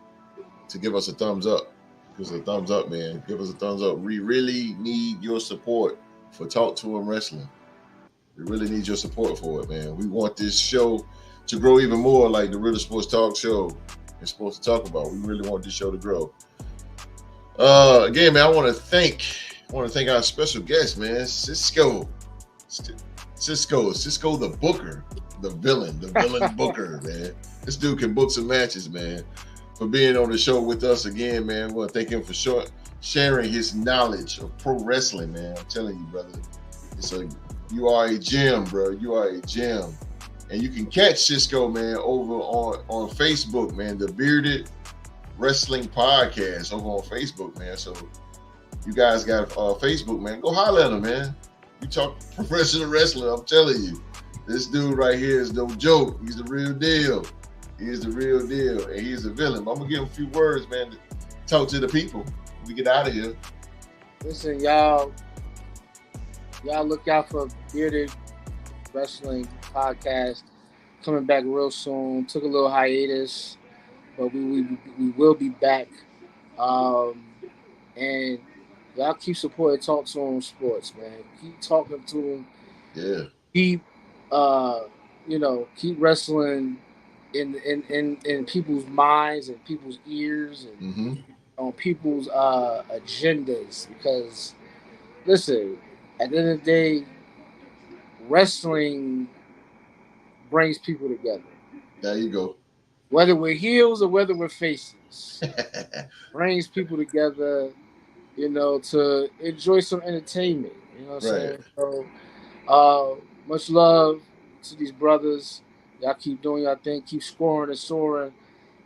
to give us a thumbs up. Give us a thumbs up, man. Give us a thumbs up. We really need your support for Talk To on Wrestling. We really need your support for it, man. We want this show to grow even more like the Real Sports Talk Show is supposed to talk about. We really want this show to grow. Again, man, I want to thank our special guest, man, Cisco the Booker, the villain Booker, man. This dude can book some matches, man. For being on the show with us again, man. We want to thank him for sharing his knowledge of pro wrestling, man. I'm telling you, brother. You are a gem, bro. You are a gem. And you can catch Cisco, man, over on Facebook, man. The Bearded Wrestling Podcast over on Facebook, man. So you guys got Facebook, man. Go holler at him, man. You talk professional wrestling, I'm telling you. This dude right here is no joke. He's the real deal. He is the real deal. And he's a villain. But I'm going to give him a few words, man, to talk to the people when we get out of here. Listen, y'all look out for Bearded Wrestling Podcast coming back real soon. Took a little hiatus, but we will be back. And y'all keep supporting Talk To On Sports, man. Keep talking to them. Yeah. Keep keep wrestling in people's minds and people's ears and on people's agendas, because listen, at the end of the day, wrestling brings people together. There you go. Whether we're heels or whether we're faces, brings people together, to enjoy some entertainment. You know what I'm saying? So, much love to these brothers. Y'all keep doing your thing, keep scoring and soaring,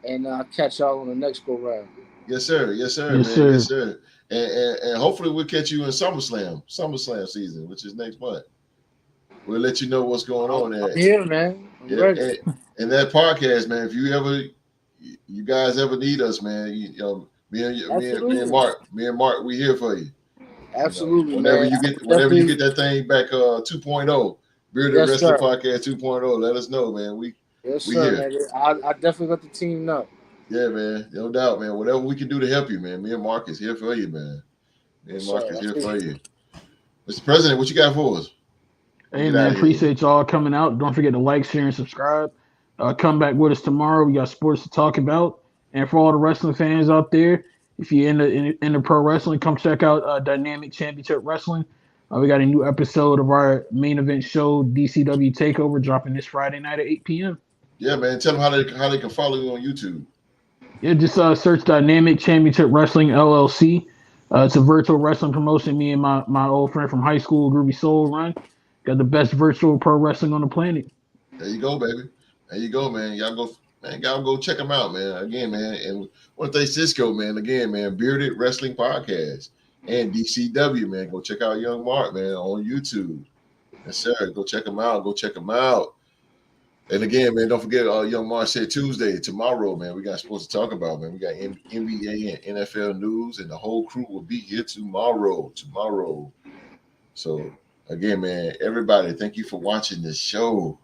and I'll catch y'all on the next go round. Yes, sir. Yes, sir, Yes, man. sir. Yes, sir. And hopefully we'll catch you in SummerSlam season, which is next month. We'll let you know what's going on there. I'm here, man. I'm ready. And that podcast, man, if you guys ever need us, man, me and Mark, we here for you. Absolutely, whenever man. you get that thing back 2.0, Bearded Wrestling Podcast 2.0, let us know, man. We sir, here. Man. I definitely let the team know. Yeah, man. No doubt, man. Whatever we can do to help you, man. Me and Mark is here for you, man. Me and Mark is here for you. Mr. President, what you got for us? Hey, man, appreciate y'all coming out. Don't forget to like, share, and subscribe. Come back with us tomorrow. We got sports to talk about. And for all the wrestling fans out there, if you're into pro wrestling, come check out Dynamic Championship Wrestling. We got a new episode of our main event show, DCW Takeover, dropping this Friday night at 8 p.m. Yeah, man. Tell them how they can follow you on YouTube. Yeah, just search Dynamic Championship Wrestling LLC. It's a virtual wrestling promotion me and my old friend from high school, Groovy Soul, run. Got the best virtual pro wrestling on the planet. There you go, baby. There you go, man. Y'all go check them out, man. Again, man. And I want to thank Cisco, man. Again, man. Bearded Wrestling Podcast and DCW, man. Go check out Young Mark, man, on YouTube. Yes, sir. Go check them out. And again, man, don't forget Young Mark said Tuesday, tomorrow, man. We got supposed to talk about, man. We got NBA and NFL news, and the whole crew will be here tomorrow. So again, man, everybody, thank you for watching this show.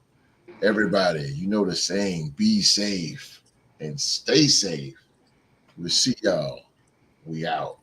Everybody, you know the saying, be safe and stay safe. We'll see y'all. We out.